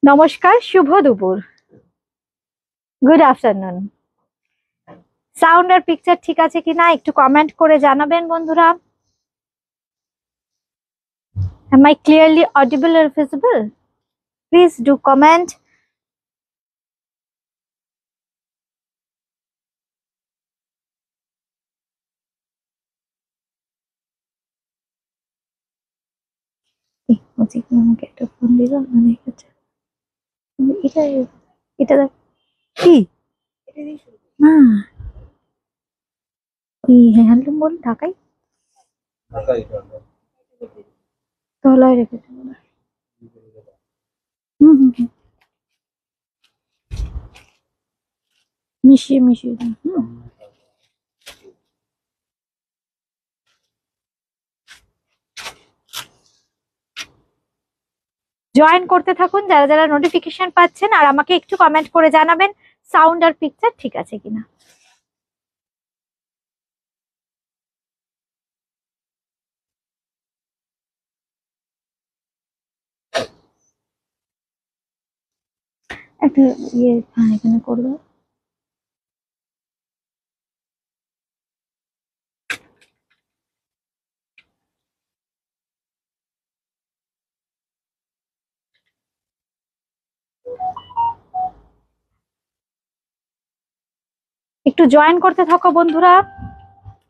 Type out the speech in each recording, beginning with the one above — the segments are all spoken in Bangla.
নমস্কার, শুভ দুপুর, গুড আফটারনুন। সাউন্ড আর পিকচার ঠিক আছে কিনা একটু কমেন্ট করে জানাবেন বন্ধুরা। Am I clearly audible or visible? Please do comment. আমাকে একটা ফোন দিল, মানে এটা এটা কি না, ওই হ্যান্ডলুম বল ঢাকাই তলায় রেখেছে। হুম হুম হুম, মিশিয়ে মিশিয়ে দিন। জয়েন করতে থাকুন যারা যারা নোটিফিকেশন পাচ্ছেন, আর আমাকে একটু কমেন্ট করে জানাবেন সাউন্ড আর পিকচার ঠিক আছে কিনা। একটা ইয়ে এখানে করবে। একটু জয়েন করতে থাকো বন্ধুরা।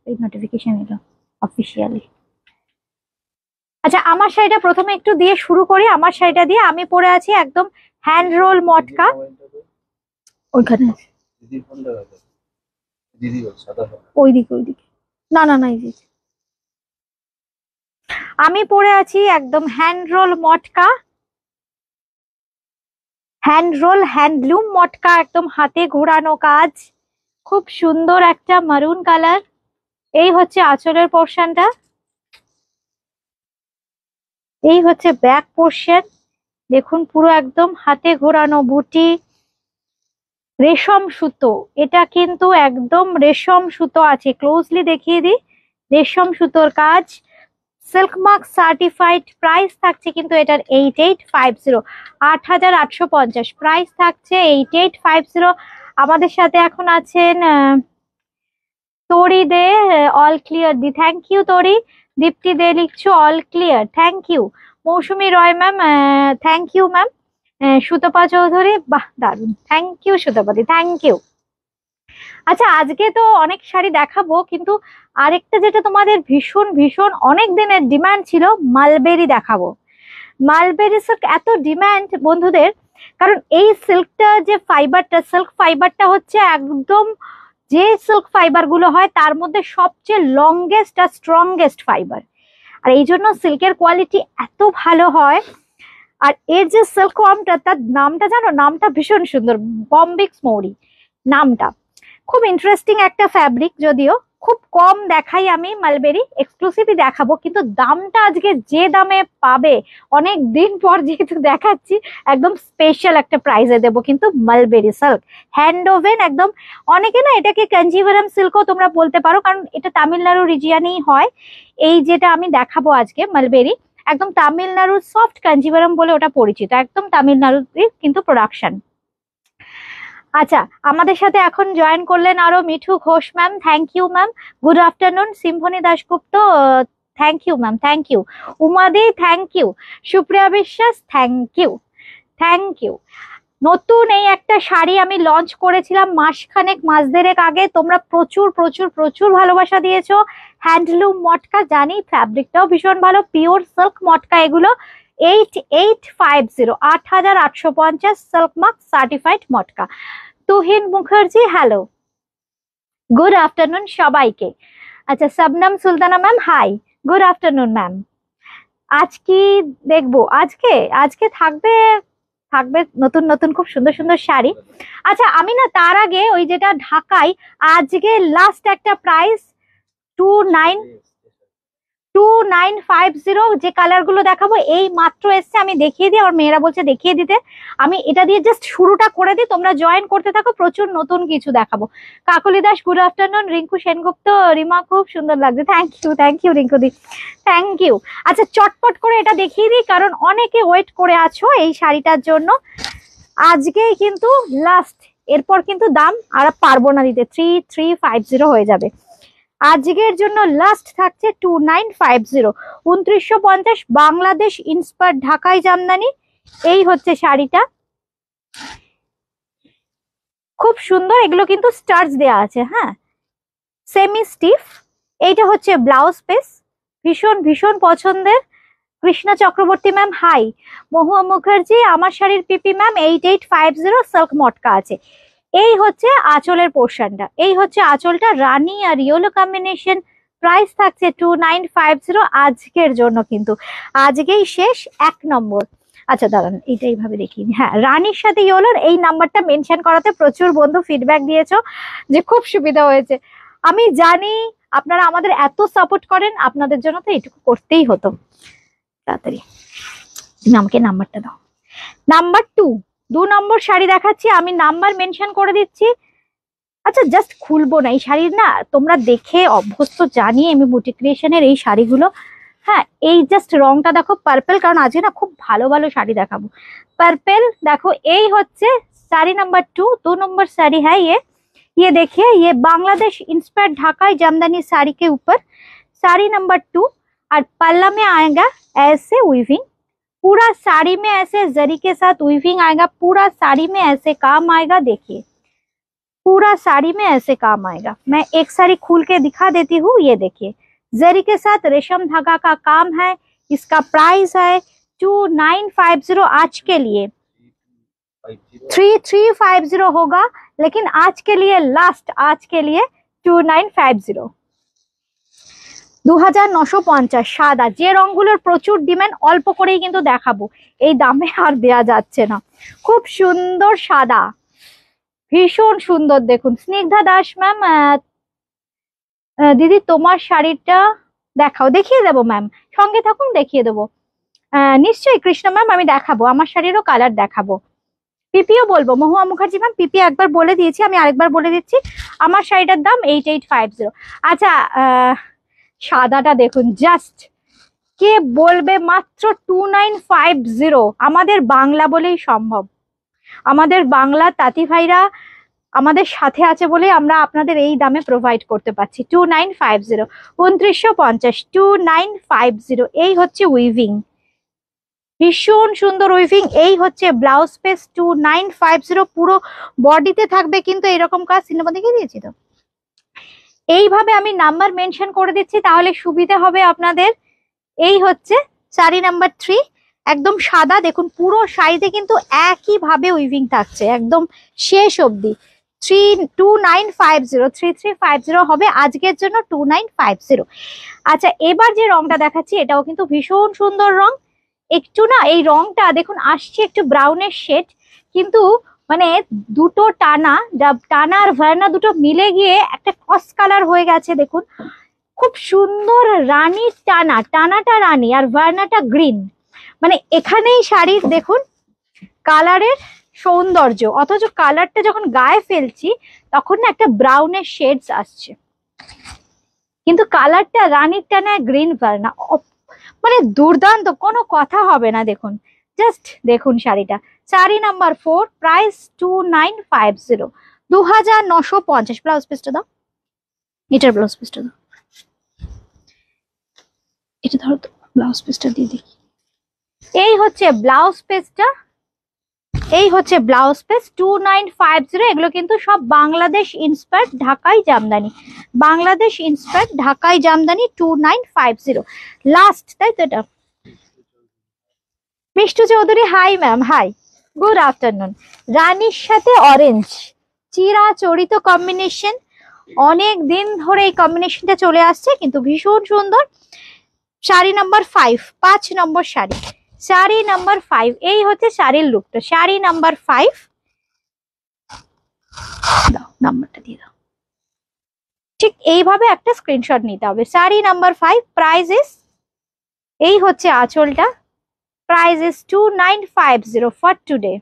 এই নোটিফিকেশন এলো অফিসিয়ালি। আচ্ছা, আমার শাড়িটা প্রথমে একটু দিয়ে শুরু করি। আমার শাড়িটা দিয়ে আমি পরে আছি একদম হ্যান্ড রোল মটকা। ওইখানে ওইদিকে ওইদিকে, না না না, এই আমি পরে আছি একদম hand roll matka, hand roll handloom matka, একদম হাতে ঘোরানো কাজ, খুব সুন্দর একটা মারুন কালার। এই হচ্ছে আঁচলের পোর্শনটা, এই হচ্ছে ব্যাক পোর্শন। দেখুন পুরো একদম হাতে ঘোরানো বুটি, রেশম সুতো। এটা কিন্তু একদম রেশম সুতো আছে, ক্লোজলি দেখিয়ে দিই। রেশম সুতোর কাজ, সিল্ক মার্ক সার্টিফাইড। প্রাইস থাকছে কিন্তু এটার 8850, 8850 প্রাইস থাকছে, 8850। আমাদের সাথে এখন আছেন তরি দে, অল ক্লিয়ার দি, থ্যাংক ইউ তরি। দীপ্তি দে লিখছো all clear, thank you. Mousumi Roy ma'am, thank you ma'am. Sutapa Chowdhury, বাহ দারুন, থ্যাংক ইউ সুতপাদি, থ্যাংক ইউ। আচ্ছা, আজকে তো অনেক শাড়ি দেখাবো, কিন্তু আরেকটা যেটা তোমাদের ভীষণ ভীষণ অনেক দিনের ডিমান্ড ছিল, মালবেরি দেখাবো। মালবেরি সিল্ক এত ডিমান্ড বন্ধুদের, কারণ এই সিল্কটা যে ফাইবারটা, সিল্ক ফাইবারটা হচ্ছে একদম, যে সিল্ক ফাইবার গুলো হয় তার মধ্যে সবচেয়ে লংগেস্ট আর স্ট্রংগেস্ট ফাইবার। আর এই জন্য সিল্কের কোয়ালিটি এত ভালো হয়। আর এর যে সিল্ক ওয়ার্মটা, তার নামটা জানো, নামটা ভীষণ সুন্দর, বম্বিক্স মৌরি নামটা। খুব ইন্টারেস্টিং একটা ফ্যাব্রিক, যদিও খুব কম দেখাই আমি মালবেরি, এক্সক্লুসিভই দেখাবো, কিন্তু দামটা আজকে যে দামে পাবে, অনেক দিন পর যেহেতু দেখাচ্ছি, একদম স্পেশাল একটা প্রাইসে দেবো কিন্তু। মালবেরি সিল্ক হ্যান্ড ওভেন একদম। অনেকে না এটাকে কাঞ্জিভারাম সিল্কও তোমরা বলতে পারো, কারণ এটা তামিলনাড়ু রিজিয়ানেই হয়। এই যেটা আমি দেখাবো আজকে মালবেরি, একদম তামিলনাড়ুর সফট কাঞ্জিভারাম বলে ওটা পরিচিত, একদম তামিলনাড়ুর কিন্তু প্রোডাকশন। আচ্ছা, আমাদের সাথে এখন জয়েন করলেন আরো Mithu Ghosh ma'am, thank you ma'am. Good afternoon Symphony Dasgupta, thank you ma'am, thank you. উমাদি, thank you. Supriya Biswas, thank you, thank you. নতুন এই একটা শাড়ি আমি লঞ্চ করেছিলাম মাসখানেক, মাস দেড়েক আগে। তোমরা প্রচুর প্রচুর প্রচুর ভালোবাসা দিয়েছো। হ্যান্ডলুম মটকা, জানি ফ্যাব্রিকটাও ভীষণ ভালো, পিওর সিল্ক মটকা এগুলো। 8850, 8850 silk mark certified matka. Tuhin Mukherjee, hello, good afternoon সবাইকে। আচ্ছা, Shabnam Sultana ma'am, hi, good afternoon ma'am. আজ কি দেখবো? আজকে আজকে থাকবে, থাকবে নতুন নতুন খুব সুন্দর সুন্দর শাড়ি। আচ্ছা, আমি না তার আগে ওই যেটা ঢাকাই, আজকে লাস্ট একটা প্রাইস, 2950 যে কালার গুলো দেখাবো এই মাত্র এসছে, আমি দেখিয়ে দিই, আমার মেয়েরা বলছে দেখিয়ে দিতে, আমি এটা দিয়ে জাস্ট শুরুটা করে দিই, তোমরা জয়েন করতে থাকো, প্রচুর নতুন কিছু দেখাবো। কাকলি দাস গুড আফটারনুন, রিঙ্কু সেনগুপ্ত, রিমা খুব সুন্দর লাগছে, থ্যাংক ইউ রিঙ্কু দি, থ্যাংক ইউ। আচ্ছা চটপট করে এটা দেখিয়ে দিই, কারণ অনেকে ওয়েট করে আছো এই শাড়িটার জন্য। আজকেই কিন্তু লাস্ট, এরপর কিন্তু দাম আর পারবো না দিতে, 3350 হয়ে যাবে। আজকের জন্য লাস্ট থাকছে 2950, 2950, বাংলাদেশ ইন্সপায়ার্ড ঢাকাই জামদানি। এই হচ্ছে শাড়িটা, খুব সুন্দর, এগুলো কিন্তু স্টার্চ দেয়া আছে, হ্যাঁ সেমি স্টিফ। এইটা হচ্ছে ব্লাউজ পিস, ভীষণ ভীষণ পছন্দের। কৃষ্ণা চক্রবর্তী ম্যাম হাই, মহুয়া মুখার্জি আমার শাড়ির পিপি ম্যাম 8850 সিল্ক মটকা আছে। এই হচ্ছে আঁচলের পোর্শনটা, এই হচ্ছে আঁচলটা, রানী আর ইয়েলো কম্বিনেশন, প্রাইস থাকছে 2950 আজকের জন্য, কিন্তু আজকেই শেষ 1 নম্বর। আচ্ছা দাঁড়ান এইটা এইভাবে দেখি, হ্যাঁ রানীর সাথে ইয়েলোর এই নাম্বারটা মেনশন করাতে প্রচুর বন্ধু ফিডব্যাক দিয়েছো যে খুব সুবিধা হয়েছে। আমি জানি আপনারা আমাদের এত সাপোর্ট করেন, আপনাদের জন্য তো এইটুকু করতেই হতো। তাড়াতাড়ি তুমি আমাকে নাম্বারটা দাও। নাম্বার 2 নম্বর শাড়ি দেখাচ্ছি, আমি নাম্বার মেনশন করে দিচ্ছি। আচ্ছা জাস্ট খুলবো না এই শাড়ির, না তোমরা দেখে অভ্যস্ত, জানি আমি বুটিক ক্রিয়েশনের এই শাড়িগুলো। হ্যাঁ এই জাস্ট রংটা দেখো পার্পল, কারণ আজকে না খুব ভালো ভালো শাড়ি দেখাবো। পার্পল দেখো, এই হচ্ছে শাড়ি নাম্বার 2 নম্বর শাড়ি है ये देखिए, ये बांग्लादेश इंस्पायर्ड ढाकाई जामदानी साड़ी के ऊपर साड़ी नंबर 2, और पल्ला में आएगा ऐसे वीविंग, पूरा साड़ी में ऐसे जरी के साथ वीविंग आएगा, पूरा साड़ी में ऐसे काम आएगा। देखिए पूरा साड़ी में ऐसे काम आएगा। मैं एक साड़ी खोल के दिखा देती हूँ, ये देखिए जरी के साथ रेशम धागा का काम है। इसका प्राइस है 2950 आज के लिए, 3350 होगा, लेकिन आज के लिए लास्ट, आज के लिए 2950। 2950 সাদা, যে রংগুলোর প্রচুর ডিমান্ড, অল্প করেই কিন্তু দেখাবো, এই দামে আর দেয়া যাচ্ছে না। খুব সুন্দর সাদা, ভীষণ সুন্দর, দেখুন স্নিগ্ধা দাস ম্যাম, দিদি তোমার শাড়িটা দেখাও, দেখিয়ে দেবো ম্যাম, সঙ্গে থাকুন দেখিয়ে দেবো। নিশ্চয়ই কৃষ্ণ ম্যাম আমি দেখাবো, আমার শাড়িরও কালার দেখাবো। পিপিও বলবো, মহুয়া মুখার্জি ম্যাম পিপি একবার বলে দিয়েছি, আমি আরেকবার বলে দিচ্ছি, আমার শাড়িটার দাম 8850। আচ্ছা সাদাটা দেখুন, জাস্ট কে বলবে মাত্র 2950, আমাদের বাংলা বলেই সম্ভব, আমাদের বাংলা তাঁতি ভাইরা আমাদের সাথে আছে বলে আমরা আপনাদের এই দামে প্রোভাইড করতে পারছি। 2950, 2950, 2950। এই হচ্ছে উইভিং, ভীষণ সুন্দর উইভিং। এই হচ্ছে ব্লাউজ পিস 2950, পুরো বডিতে থাকবে কিন্তু এরকম কাজ, সিনেমা দেখে দিয়েছি তো, এইভাবে আমি নাম্বার মেনশন করে দিচ্ছি তাহলে সুবিধা হবে আপনাদের। এই হচ্ছে শাড়ি নাম্বার 3, একদম সাদা, দেখুন পুরো শাড়িতে কিন্তু একই ভাবে উইভিং থাকছে একদম শেষ অবধি। 2950, 3350 হবে আজকের জন্য, 2950। আচ্ছা এবার যে রংটা দেখাচ্ছি এটাও কিন্তু ভীষণ সুন্দর রং, একটু না এই রংটা দেখুন আসছে একটু ব্রাউনের শেড, কিন্তু মানে দুটো টানা টানা আর ভার্না দুটো মিলে গিয়ে একটা ক্রস কালার হয়ে গেছে, দেখুন খুব সুন্দর রানীর টানা, টানাটা রানী আর ভার্নাটা গ্রিন, মানে এখানেই শাড়ির দেখুন কালারের সৌন্দর্য, অথচ কালারটা যখন গায়ে ফেলছি তখন না একটা ব্রাউনের শেডস আসছে, কিন্তু কালারটা রানীর টানা গ্রিন ভার্না, মানে দুর্দান্ত, কোনো কথা হবে না। দেখুন জাস্ট দেখুন শাড়িটা, শাড়ি নাম্বার 4, প্রাইস 2950, 2950। ব্লাউজ পিসটা দাও, এটার ব্লাউজ পিসটা দাও, এটা ধরো তো, ব্লাউজ পিসটা দিয়ে দিই। এই হচ্ছে ব্লাউজ পিসটা, এই হচ্ছে ব্লাউজ পিস 2950। এগুলো কিন্তু সব বাংলাদেশ ইন্সপায়ার্ড ঢাকাই জামদানি, বাংলাদেশ ইন্সপায়ার্ড ঢাকাই জামদানি 2950 লাস্ট, তাই তো? এটা Mishtu Chowdhury hi ma'am, hi good afternoon. রানীর সাথে অরেঞ্জ চিরাচরিত কম্বিনেশন, অনেক দিন ধরে এই কম্বিনেশনটা চলে আসছে, কিন্তু ভীষণ সুন্দর। শাড়ি নাম্বার 5, 5 নম্বর শাড়ি, শাড়ি নাম্বার 5। এই হচ্ছে শাড়ির লুকটা, শাড়ি নাম্বার 5 দাও, নাম্বারটা দিয়ে দাও। ঠিক এইভাবে একটা স্ক্রিনশট নিতে হবে। শাড়ি নাম্বার 5, প্রাইস ইস এই হচ্ছে আঁচলটা, প্রাইস ইজ 2950 ফর টুডে,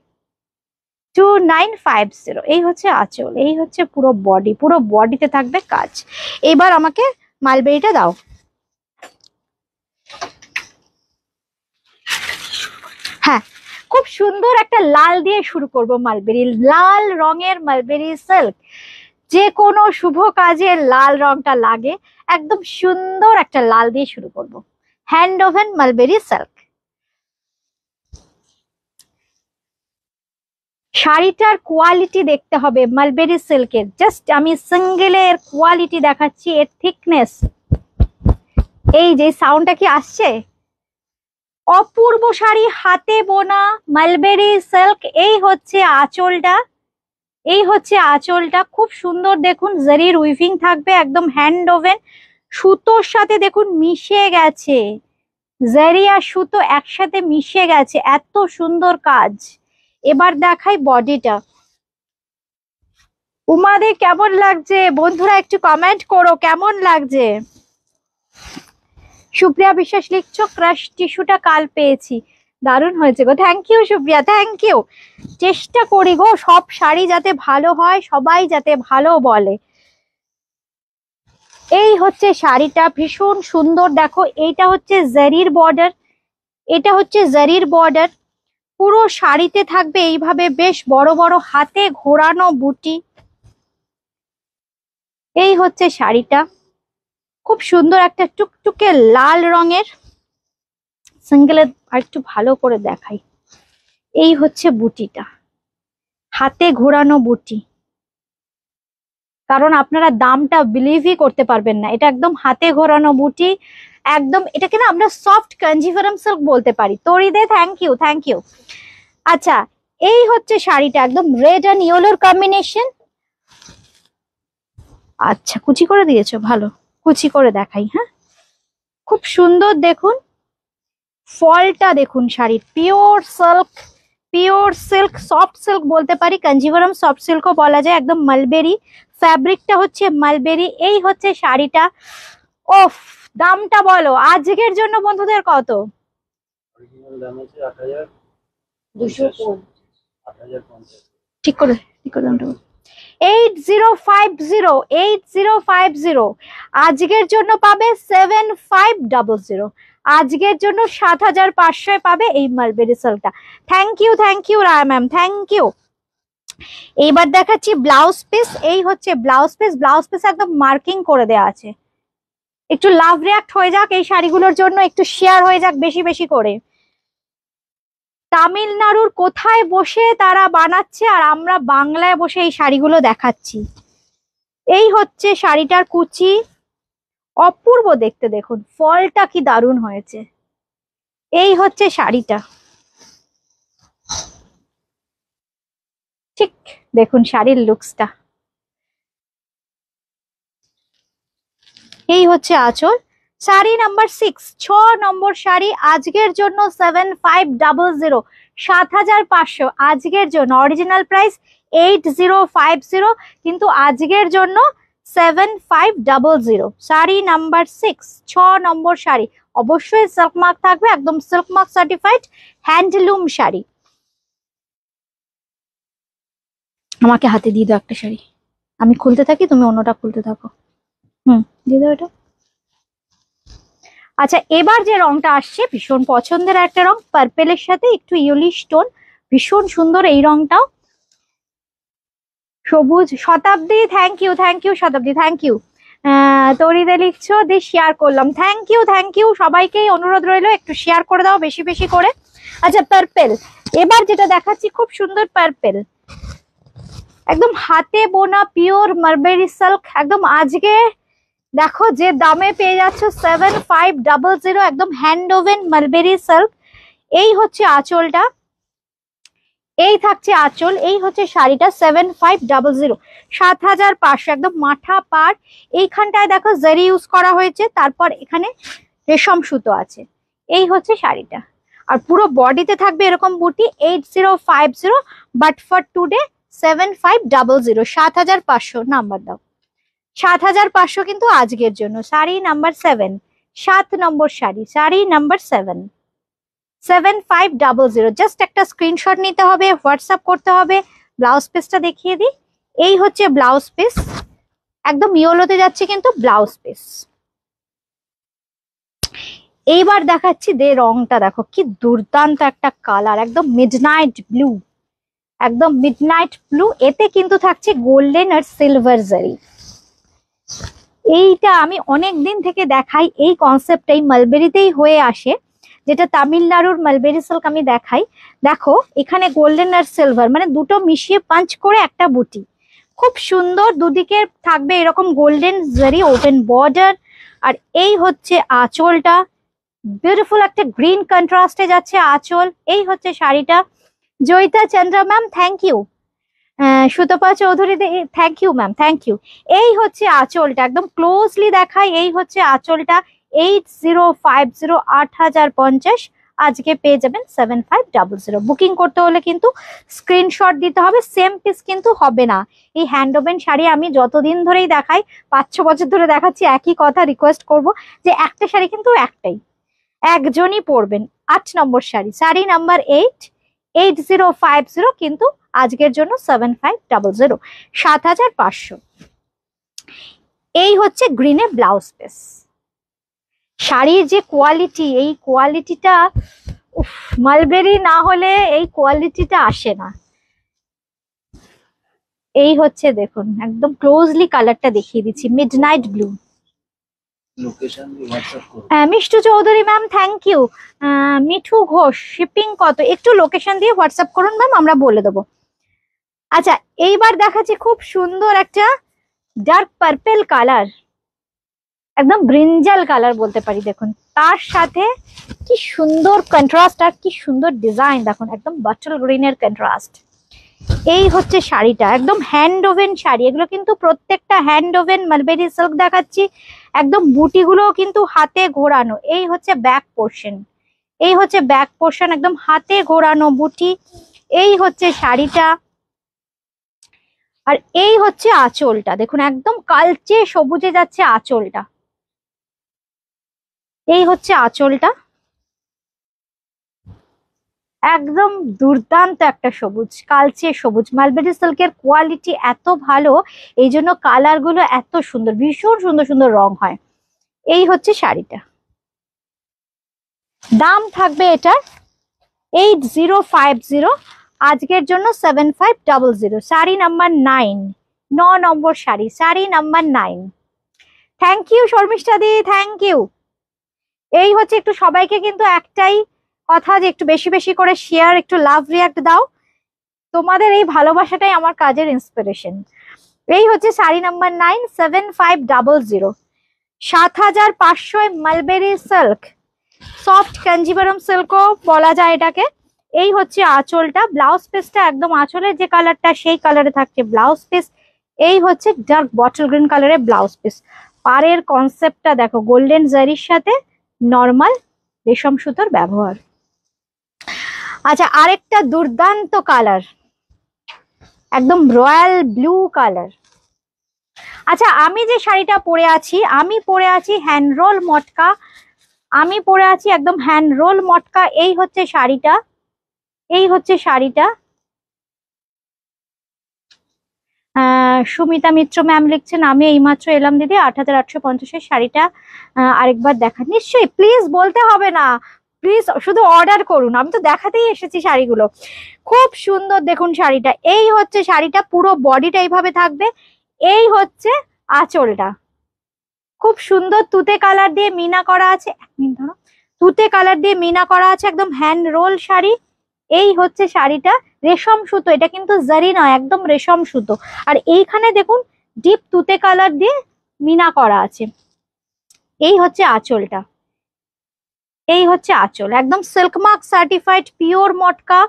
2950। এই হচ্ছে আঁচল, এই হচ্ছে পুরো বডি, পুরো বডিতে থাকবে কাজ। এবার আমাকে মালবেরিটা দাও। হ্যাঁ, খুব সুন্দর একটা লাল দিয়ে শুরু করব। মালবেরি, লাল রঙের মালবেরি সিল্ক, যে কোনো শুভ কাজে লাল রংটা লাগে, একদম সুন্দর একটা লাল দিয়ে শুরু করব। Hand woven mulberry silk. শাড়িটার কোয়ালিটি দেখতে হবে মালবেরি সিল্কের। জাস্ট আমি সিঙ্গেলের কোয়ালিটি দেখাচ্ছি, এর থিকনেস, এই যে সাউন্ডটা কি আসছে, অপূর্ব শাড়ি, হাতে বোনা মালবেরি সিল্ক। এই হচ্ছে আঁচলটা, এই হচ্ছে আঁচলটা, খুব সুন্দর দেখুন, জারির উইভিং থাকবে, একদম হ্যান্ড ওভেন, সুতোর সাথে দেখুন মিশে গেছে, জারি আর সুতো একসাথে মিশে গেছে, এত সুন্দর কাজ। এবার দেখাই বডিটা। উমাদের কেমন লাগছে বন্ধুরা, একটু কমেন্ট করো কেমন লাগছে। সুপ্রিয়া বিশ্বাস লিখছো, ক্রাশ টিস্যুটা কাল পেয়েছি, দারুণ হয়েছে গো। Thank you Supriya, thank you. চেষ্টা করি গো সব শাড়ি যাতে ভালো হয়, সবাই যাতে ভালো বলে। এই হচ্ছে শাড়িটা, ভীষণ সুন্দর। দেখো, এইটা হচ্ছে জারির বর্ডার, এটা হচ্ছে জারির বর্ডার, পুরো শাড়িতে থাকবে এইভাবে বেশ বড় বড় হাতে ঘোরানো বুটি। এই হচ্ছে শাড়িটা, খুব সুন্দর একটা টুকটুকে লাল রঙের। সিঙ্গেলে আর একটু ভালো করে দেখাই। এই হচ্ছে বুটিটা, হাতে ঘোরানো বুটি, কারণ আপনারা দামটা বিলিভই করতে পারবেন না, এটা একদম হাতে ঘোরানো বুটি, একদম এটাকে না আমরা সফট কাঞ্জিভারাম সিল্ক বলতে পারি। তরিদে থ্যাংক ইউ, থ্যাংক ইউ। আচ্ছা, এই হচ্ছে শাড়িটা, একদম রেড অ্যান্ড ইয়েলোর কম্বিনেশন। আচ্ছা, কুচি করে দিয়েছো, ভালো, কুচি করে দেখাই। হ্যাঁ, খুব সুন্দর দেখুন, ফলটা দেখুন শাড়ির, pure silk, pure silk, soft silk বলতে পারি, কাঞ্জিভারাম সফট সিল্কও বলা যায়, একদম মালবেরি, ফ্যাব্রিকটা হচ্ছে মালবেরি। এই হচ্ছে শাড়িটা। ওফ, দামটা বলো আজকের জন্য বন্ধুদের কত? ঠিক করে, ঠিক করে দামটা 8050, 8050। আজকের জন্য পাবে 7500, আজকের জন্য 7500 পাবে এই মালবেরি সিল্কটা। Thank you, thank you Roy ma'am, thank you. এইবার দেখাচ্ছি ব্লাউজ পিস। এই হচ্ছে ব্লাউজ পিস, ব্লাউজ পিস একদম মার্কিং করে দেওয়া আছে। একটু লাভ রিয়াক্ট হয়ে যাক এই শাড়িগুলোর জন্য, একটু শেয়ার হয়ে যাক বেশি বেশি করে। তামিলনাড়ুর কোথায় বসে তারা বানাচ্ছে আর আমরা বাংলায় বসে এই শাড়িগুলো দেখাচ্ছি। এই হচ্ছে শাড়িটার কুচি, অপূর্ব দেখতে, দেখুন ফলটা কি দারুণ হয়েছে। এই হচ্ছে শাড়িটা, ঠিক দেখুন শাড়ির লুকসটা। এই হচ্ছে আঁচল। শাড়ি নাম্বার 6, 6 নম্বর শাড়ি, আজকের জন্য 7500, 7500 আজকের জন্য। অরিজিনাল প্রাইস 8050, কিন্তু আজকের জন্য 7500। শাড়ি নাম্বার 6, 6 নম্বর শাড়ি, অবশ্যই সিল্ক মার্ক থাকবে, একদম silk mark certified handloom sari. আমাকে হাতে দিয়ে দাও একটা শাড়ি, আমি খুলতে থাকি, তুমি অন্যটা খুলতে থাকো। দিয়ে দাও এটা। আচ্ছা, এবার যে রংটা আসছে ভীষণ পছন্দের একটা রং, পার্পেলের সাথে একটু ইয়েলিশ টোন, ভীষণ সুন্দর এই রংটাও। সবুজ, শতাব্দী thank you, thank you Shatabdi, thank you. তরিদে লিখছো, দিয়ে শেয়ার করলাম, থ্যাংক ইউ, থ্যাংক ইউ। সবাইকেই অনুরোধ রইলো একটু শেয়ার করে দাও বেশি বেশি করে। আচ্ছা, পার্পেল, এবার যেটা দেখাচ্ছি খুব সুন্দর পার্পেল, একদম হাতে বোনা পিওর মালবেরি সিল্ক, একদম আজকে দেখো যে দামে পেয়ে যাচ্ছ 7500, একদম হ্যান্ড ওভেন মালবেরি সিল্ক। এই হচ্ছে আঁচলটা, এই থাকছে আঁচল। এই হচ্ছে শাড়িটা 7500, 7500, একদম মাথা পার। এইখানটায় দেখো জারি ইউজ করা হয়েছে, তারপর এখানে রেশম সুতো আছে। এই হচ্ছে শাড়িটা, আর পুরো বডিতে থাকবে এরকম বুটি। 8050, বাট ফর টুডে 7500, 7500 নাম্বার দাও। 7500 কিন্তু আজকের জন্য। শাড়ি নাম্বার 7, 7 নম্বর শাড়ি, শাড়ি নাম্বার 7, 7500। জাস্ট একটা স্ক্রিনশট নিতে হবে, হোয়াটসঅ্যাপ করতে হবে। ব্লাউজ পিসটা দেখিয়ে দিই, এই হচ্ছে ব্লাউজ পিস, একদম ইয়েলোতে যাচ্ছে কিন্তু ব্লাউজ পিস। এইবার দেখাচ্ছি রংটা দেখো কি দুর্দান্ত একটা কালার, একদম মিডনাইট ব্লু, একদম মিডনাইট ব্লু। এতে কিন্তু থাকছে গোল্ডেন আর সিলভার জারি। এইটা আমি অনেক দিন থেকে দেখাই, এই কনসেপ্টটাই মালবেরিতেই হয়ে আসে, যেটা তামিলনাড়ুর মালবেরি সিল্ক আমি দেখাই। দেখো এখানে গোল্ডেন আর সিলভার মানে দুটো মিশিয়ে পাঞ্চ করে একটা বুটি, খুব সুন্দর। দুদিকে থাকবে এরকম গোল্ডেন জারি ওপেন বর্ডার। আর এই হচ্ছে আঁচলটা, বিউটিফুল একটা গ্রিন কন্ট্রাস্টে যাচ্ছে আঁচল। এই হচ্ছে শাড়িটা। Joyita Chandra ma'am thank you, Sutapa Chowdhury thank you ma'am, thank you. এই হচ্ছে আঁচলটা, একদম ক্লোজলি দেখাই, এই হচ্ছে আঁচলটা। 8050, 8050, আজকে পেয়ে যাবেন 7500। বুকিং করতে হলে কিন্তু স্ক্রিনশট দিতে হবে, সেম পিস কিন্তু হবে না। এই হ্যান্ড ওভেন শাড়ি আমি যতদিন ধরেই দেখাই, 5-6 বছর ধরে দেখাচ্ছি, একই কথা রিকোয়েস্ট করব যে একটা শাড়ি কিন্তু একটাই, একজনই পরবেন। 8 নম্বর শাড়ি, শাড়ি নাম্বার 8, 8050, কিন্তু আজকের জন্য 7500, 7500। এই হচ্ছে গ্রিনে ব্লাউজ পিস। শাড়ির যে কোয়ালিটি, এই কোয়ালিটিটা মালবেরি না হলে এই কোয়ালিটিটা আসে না। এই হচ্ছে দেখুন, একদম ক্লোজলি কালারটা দেখিয়ে দিচ্ছি, midnight blue. Mishtu Chowdhury ma'am thank you. Mithu Ghosh shipping কত, একটু লোকেশন দিয়ে হোয়াটসঅ্যাপ করুন ম্যাম, আমরা বলে দেবো। আচ্ছা এইবার দেখাচ্ছি খুব সুন্দর একটা ডার্ক পার্পেল কালার, একদম ব্রিঞ্জাল কালার বলতে পারি। দেখুন তার সাথে কি সুন্দর কন্ট্রাস্ট আর কি সুন্দর ডিজাইন, দেখুন একদম বটল গ্রিনের কন্ট্রাস্ট। এই হচ্ছে শাড়িটা, একদম হ্যান্ড ওভেন শাড়ি, এগুলো কিন্তু প্রত্যেকটা হ্যান্ড ওভেন মালবেরি সিল্ক দেখাচ্ছি, একদম বুটিগুলো কিন্তু হাতে ঘোরানো। এই হচ্ছে ব্যাক পোর্শন, এই হচ্ছে ব্যাক পোর্শন, একদম হাতে ঘোরানো বুটি। এই হচ্ছে শাড়িটা, আর এই হচ্ছে আঁচলটা, দেখুন একদম কালচে সবুজে যাচ্ছে আঁচলটা। এই হচ্ছে আঁচলটা, একদম দুর্দান্ত একটা সবুজ, কালচে সবুজ। মালবেরি সিল্কের কোয়ালিটি এত ভালো, এই জন্য কালার গুলো এত সুন্দর, ভীষণ সুন্দর সুন্দর রং হয়। এই হচ্ছে শাড়িটা, দাম থাকবে এটার 8050, আজকের জন্য 7500। Sari number 9, 9 number sari, sari number 9। Thank you Sharmistha দি, থ্যাংক ইউ। এই হচ্ছে, একটু সবাইকে কিন্তু একটাই কথা যে একটু বেশি বেশি করে শেয়ার, একটু লাভ রিয়াক্ট দাও, তোমাদের এই ভালোবাসাটাই আমার কাজের ইন্সপিরেশন। এই হচ্ছে sari number 9, 7500, 7500। Mulberry silk, soft Kanjeevaram সিল্কও বলা যায় এটাকে। এই হচ্ছে আঁচলটা, ব্লাউজ পিসটা একদম আঁচলের যে কালারটা সেই কালারে থাকছে ব্লাউজ পিস। এই হচ্ছে ডার্ক বটল গ্রিন কালারের ব্লাউজ পিস। পাড়ের কনসেপ্টটা দেখো, গোল্ডেন জারির সাথে নর্মাল রেশম সুতোর ব্যবহার। আচ্ছা আরেকটা দুর্দান্ত কালার, একদম রয়্যাল ব্লু কালার। আচ্ছা আমি যে শাড়িটা পরে আছি, আমি পরে আছি হ্যান্ড রোল মটকা, আমি পরে আছি একদম হ্যান্ড রোল মটকা। এই হচ্ছে শাড়িটা, এই হচ্ছে শাড়িটা। সুমিতা মিত্র ম্যাম লিখছেন, আমি এইমাত্র এলাম দিদি, 8850-এর শাড়িটা আরেকবার দেখা। নিশ্চয়ই, প্লিজ বলতে হবে না, প্লিজ শুধু অর্ডার করুন, আমি তো দেখাতেই এসেছি শাড়িগুলো। খুব সুন্দর দেখুন শাড়িটা। এই হচ্ছে শাড়িটা, পুরো বডিটা এইভাবে থাকবে। এই হচ্ছে আঁচলটা, খুব সুন্দর তুতে কালার দিয়ে মিনা করা আছে। এক মিনিট ধরো, তুতে কালার দিয়ে মিনা করা আছে, একদম হ্যান্ড রোল শাড়ি। এই হচ্ছে শাড়িটা, রেশম সুতো, এটা কিন্তু জারি নয়, একদম রেশম সুতো। আর এইখানে দেখুন ডিপ তুতে কালার দিয়ে মিনা করা আছে। এই হচ্ছে আঁচলটা, এই হচ্ছে আঁচল, একদম সিল্ক মার্ক সার্টিফাইড পিওর মটকা,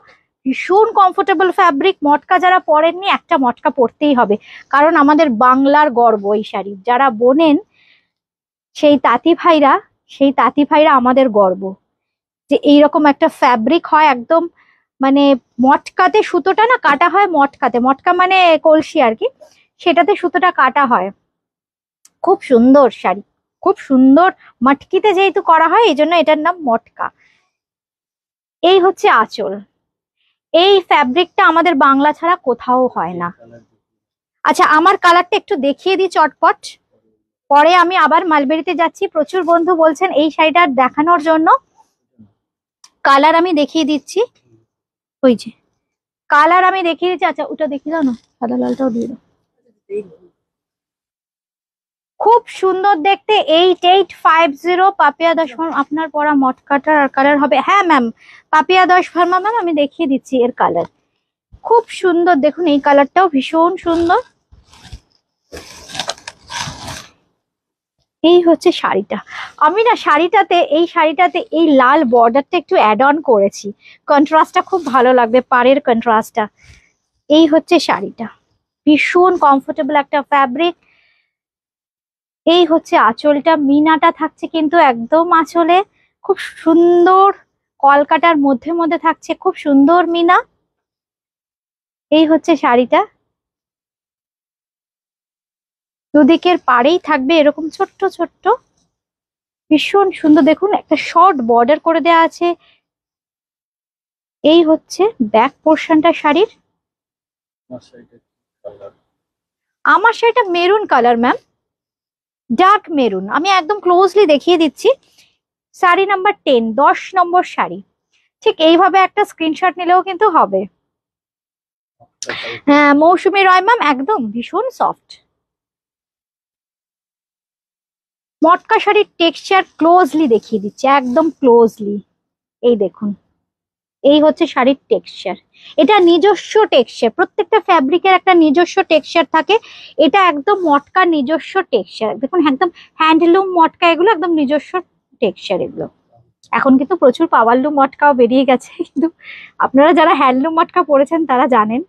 ভীষণ কমফোর্টেবল ফ্যাব্রিক। মটকা যারা পরেননি, একটা মটকা পরতেই হবে, কারণ আমাদের বাংলার গর্ব এই শাড়ি। যারা বোনেন সেই তাঁতি ভাইরা, সেই তাঁতি ভাইরা আমাদের গর্ব, যে এইরকম একটা ফ্যাব্রিক হয় একদম, মানে মটকাতে সুতোটা না কাটা হয়, মটকাতে, মটকা মানে কলসি আর কি, সেটাতে সুতোটা কাটা হয়। খুব সুন্দর শাড়ি, খুব সুন্দর মটকিতে যেহেতু করা হয় এই জন্য এটার নাম মটকা। এই হচ্ছে আঁচল। এই ফ্যাব্রিকটা আমাদের বাংলা ছাড়া কোথাও হয় না। আচ্ছা আমার কালারটা একটু দেখিয়ে দিই চটপট, পরে আমি আবার মালবেরিতে যাচ্ছি। প্রচুর বন্ধু বলছেন এই শাড়িটা দেখানোর জন্য, কালার আমি দেখিয়ে দিচ্ছি। ওই যে কালার আমি দেখিয়ে দিচ্ছি। আচ্ছা ওটা দেখিয়ে দাও না, সাদা লালটাও দিয়ে দাও। খুব সুন্দর দেখতে। 8850 পাপিয়া 10 আপনার পরা মটকাটার আর কালার হবে। হ্যাঁ ম্যাম, পাপিয়া 10 ফার্মা ম্যাম, আমি দেখিয়ে দিচ্ছি এর কালার। খুব সুন্দর দেখুন, এই কালারটাও ভীষণ সুন্দর। এই হচ্ছে শাড়িটা। আমি না এই শাড়িটাতে এই লাল বর্ডারটা একটু অ্যাড অন করেছি, কন্ট্রাস্টটা খুব ভালো লাগবে, পাড়ের কন্ট্রাস্টটা। এই হচ্ছে শাড়িটা, ভীষণ কমফোর্টেবল একটা ফ্যাব্রিক। এই হচ্ছে আঁচলটা, মিনাটা থাকছে কিন্তু একদম আঁচলে, খুব সুন্দর কলকাটার মধ্যে মধ্যে থাকছে, খুব সুন্দর মিনা। এই হচ্ছে শাড়িটা, দুদিকের পাড়েই থাকবে এরকম ছোট্ট ছোট্ট, ভীষণ সুন্দর। দেখুন একটা শর্ট বর্ডার করে দেওয়া আছে। এই হচ্ছে ব্যাক পোর্শনটা শাড়ির। আমার শাড়িটা maroon colour ma'am, dark maroon. আমি একদম ক্লোজলি দেখিয়ে দিচ্ছি। শাড়ি নাম্বার 10, 10 নম্বর শাড়ি। ঠিক এইভাবে একটা স্ক্রিনশট নিলেও কিন্তু হবে। হ্যাঁ মৌসুমী রয় ম্যাম, একদম ভীষণ সফট মটকা শাড়ির টেক্সচার ক্লোজলি দেখিয়ে দিচ্ছি, একদম ক্লোজলি। এই দেখুন, এই হচ্ছে শাড়ির টেক্সচার। এটা নিজস্ব টেক্সচার, প্রত্যেকটা ফ্যাব্রিকের একটা নিজস্ব টেক্সচার থাকে। এটা একদম মটকা নিজস্ব টেক্সচার। দেখুন একদম হ্যান্ডলুম মটকা, এগুলো একদম নিজস্ব টেক্সচার এগুলো। এখন কিন্তু প্রচুর পাওয়ারলুম মটকাও বেরিয়ে গেছে, কিন্তু আপনারা যারা হ্যান্ডলুম মটকা পরেছেন তারা জানেন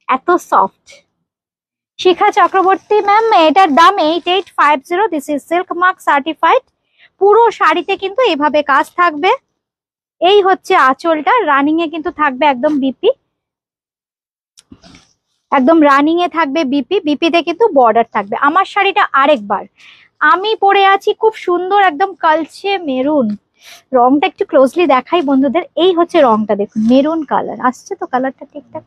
এত সফট। শিখা চক্রবর্তী ম্যাম, এটার দাম 8850। This is silk mark certified. পুরো শাড়িতে কিন্তু এইভাবে কাজ থাকবে। এই হচ্ছে আঁচলটা, রানিং এ কিন্তু থাকবে একদম বিপি, একদম রানিং এ থাকবে বিপি, বিপিতে কিন্তু বর্ডার থাকবে। আমার শাড়িটা আরেকবার আমি পরে আছি খুব সুন্দর একদম কালচে মেরুন। রংটা একটু ক্লোজলি দেখাই বন্ধুদের। এই হচ্ছে রংটা, দেখুন মেরুন কালার আসছে তো, কালারটা ঠিকঠাক।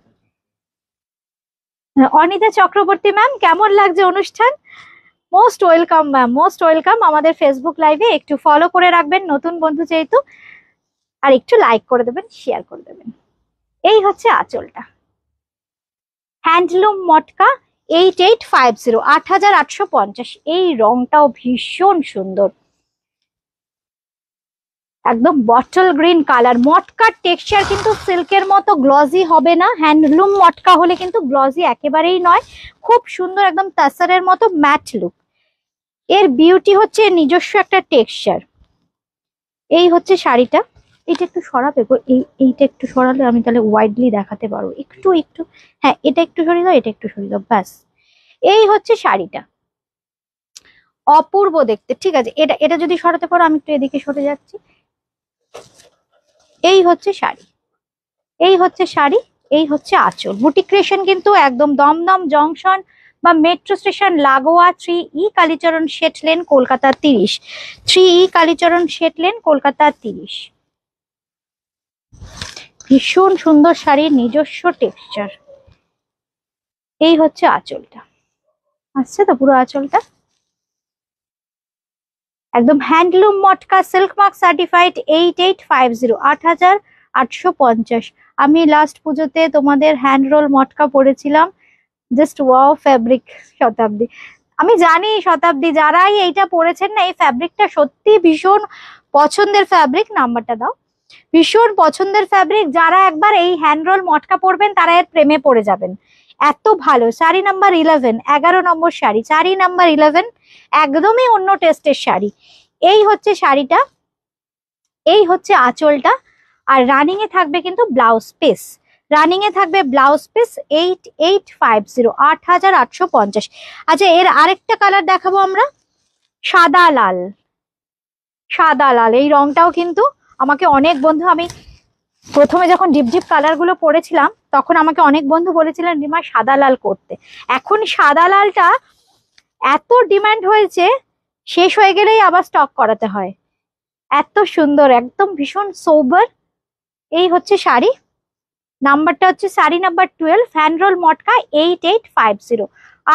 অনিতা চক্রবর্তী ম্যাম, কেমন লাগছে অনুষ্ঠান? Most welcome ma'am, most welcome. আমাদের ফেসবুক লাইভে একটু ফলো করে রাখবেন নতুন বন্ধু যেহেতু, আর একটু লাইক করে দেবেন, শেয়ার করে দেবেন। এই হচ্ছে আঁচলটা, হ্যান্ডলুম মটকা 8850, 8850। এই রংটাও ভীষণ সুন্দর, একদম বটল গ্রিন কালার। মটকার টেক্সচার কিন্তু সিল্কের মতো গ্লজি হবে না, হ্যান্ডলুম মটকা হলে কিন্তু গ্লজি একেবারেই নয়, খুব সুন্দর একদম তাসারের মতো ম্যাট লুক। এর বিউটি হচ্ছে নিজস্ব একটা টেক্সচার। এই হচ্ছে শাড়িটা। এটা একটু সরাবে গো, এইটা একটু সরালে আমি তাহলে ওয়াইডলি দেখাতে পারবো। একটু একটু, হ্যাঁ এটা একটু সরিয়ে দাও, এটা একটু সরিয়ে দাও, ব্যাস। এই হচ্ছে শাড়িটা, অপূর্ব দেখতে। ঠিক আছে, এটা এটা যদি সরাতে পারো, আমি একটু এদিকে সরে যাচ্ছি। এই হচ্ছে শাড়ি, এই হচ্ছে শাড়ি, এই হচ্ছে আঁচল। বুটিক ক্রিয়েশন কিন্তু একদম দমদম জংশন বা মেট্রো স্টেশন লাগোয়া 3E Kalicharan Seth lane, Kolkata 30। 3E Kalicharan Seth lane, Kolkata 30। ভীষণ সুন্দর শাড়ির নিজস্ব টেক্সচার। এই হচ্ছে আঁচলটা, আসছে তো পুরো আঁচলটা, একদম হ্যান্ডলুম মটকা সিল্ক মার্ক সার্টিফাইড। 8850, 8850। আমি লাস্ট পুজোতে তোমাদের হ্যান্ড রোল মটকা পরেছিলাম, জাস্ট ওয়াও ফ্যাব্রিক। শতাব্দী, আমি জানি শতাব্দী, যারাই এইটা পরেছেন না, এই ফ্যাব্রিকটা সত্যি ভীষণ পছন্দের ফ্যাব্রিক। নাম্বারটা দাও। ভীষণ পছন্দের ফ্যাব্রিক, যারা একবার এই হ্যান্ড রোল মটকা পরবেন তারা এর প্রেমে পড়ে যাবেন, এত ভালো। শাড়ি নাম্বার 11, 11 নম্বর শাড়ি, শাড়ি নাম্বার 11, একদমই অন্য টেস্টের শাড়ি। এই হচ্ছে শাড়িটা, এই হচ্ছে আঁচলটা। আর রানিং এ থাকবে কিন্তু ব্লাউজ পিস, রানিং এ থাকবে ব্লাউজ পিস। 8850, 8850। আচ্ছা এর আরেকটা কালার দেখাবো আমরা, সাদা লাল। সাদা লাল এই রংটাও কিন্তু আমাকে অনেক বন্ধু, আমি প্রথমে যখন ডিপ ডিপ কালার গুলো পরেছিলাম তখন আমাকে অনেক বন্ধু বলেছিলেন রিমা সাদা লাল করতে। এখন সাদা লালটা এত ডিমান্ড হয়েছে, শেষ হয়ে গেলেই আবার স্টক করাতে হয়। এত সুন্দর, একদম ভীষণ সোবার। এই হচ্ছে শাড়ি, নাম্বারটা হচ্ছে শাড়ি নাম্বার 12, হ্যান্ড রোল মটকা 8850,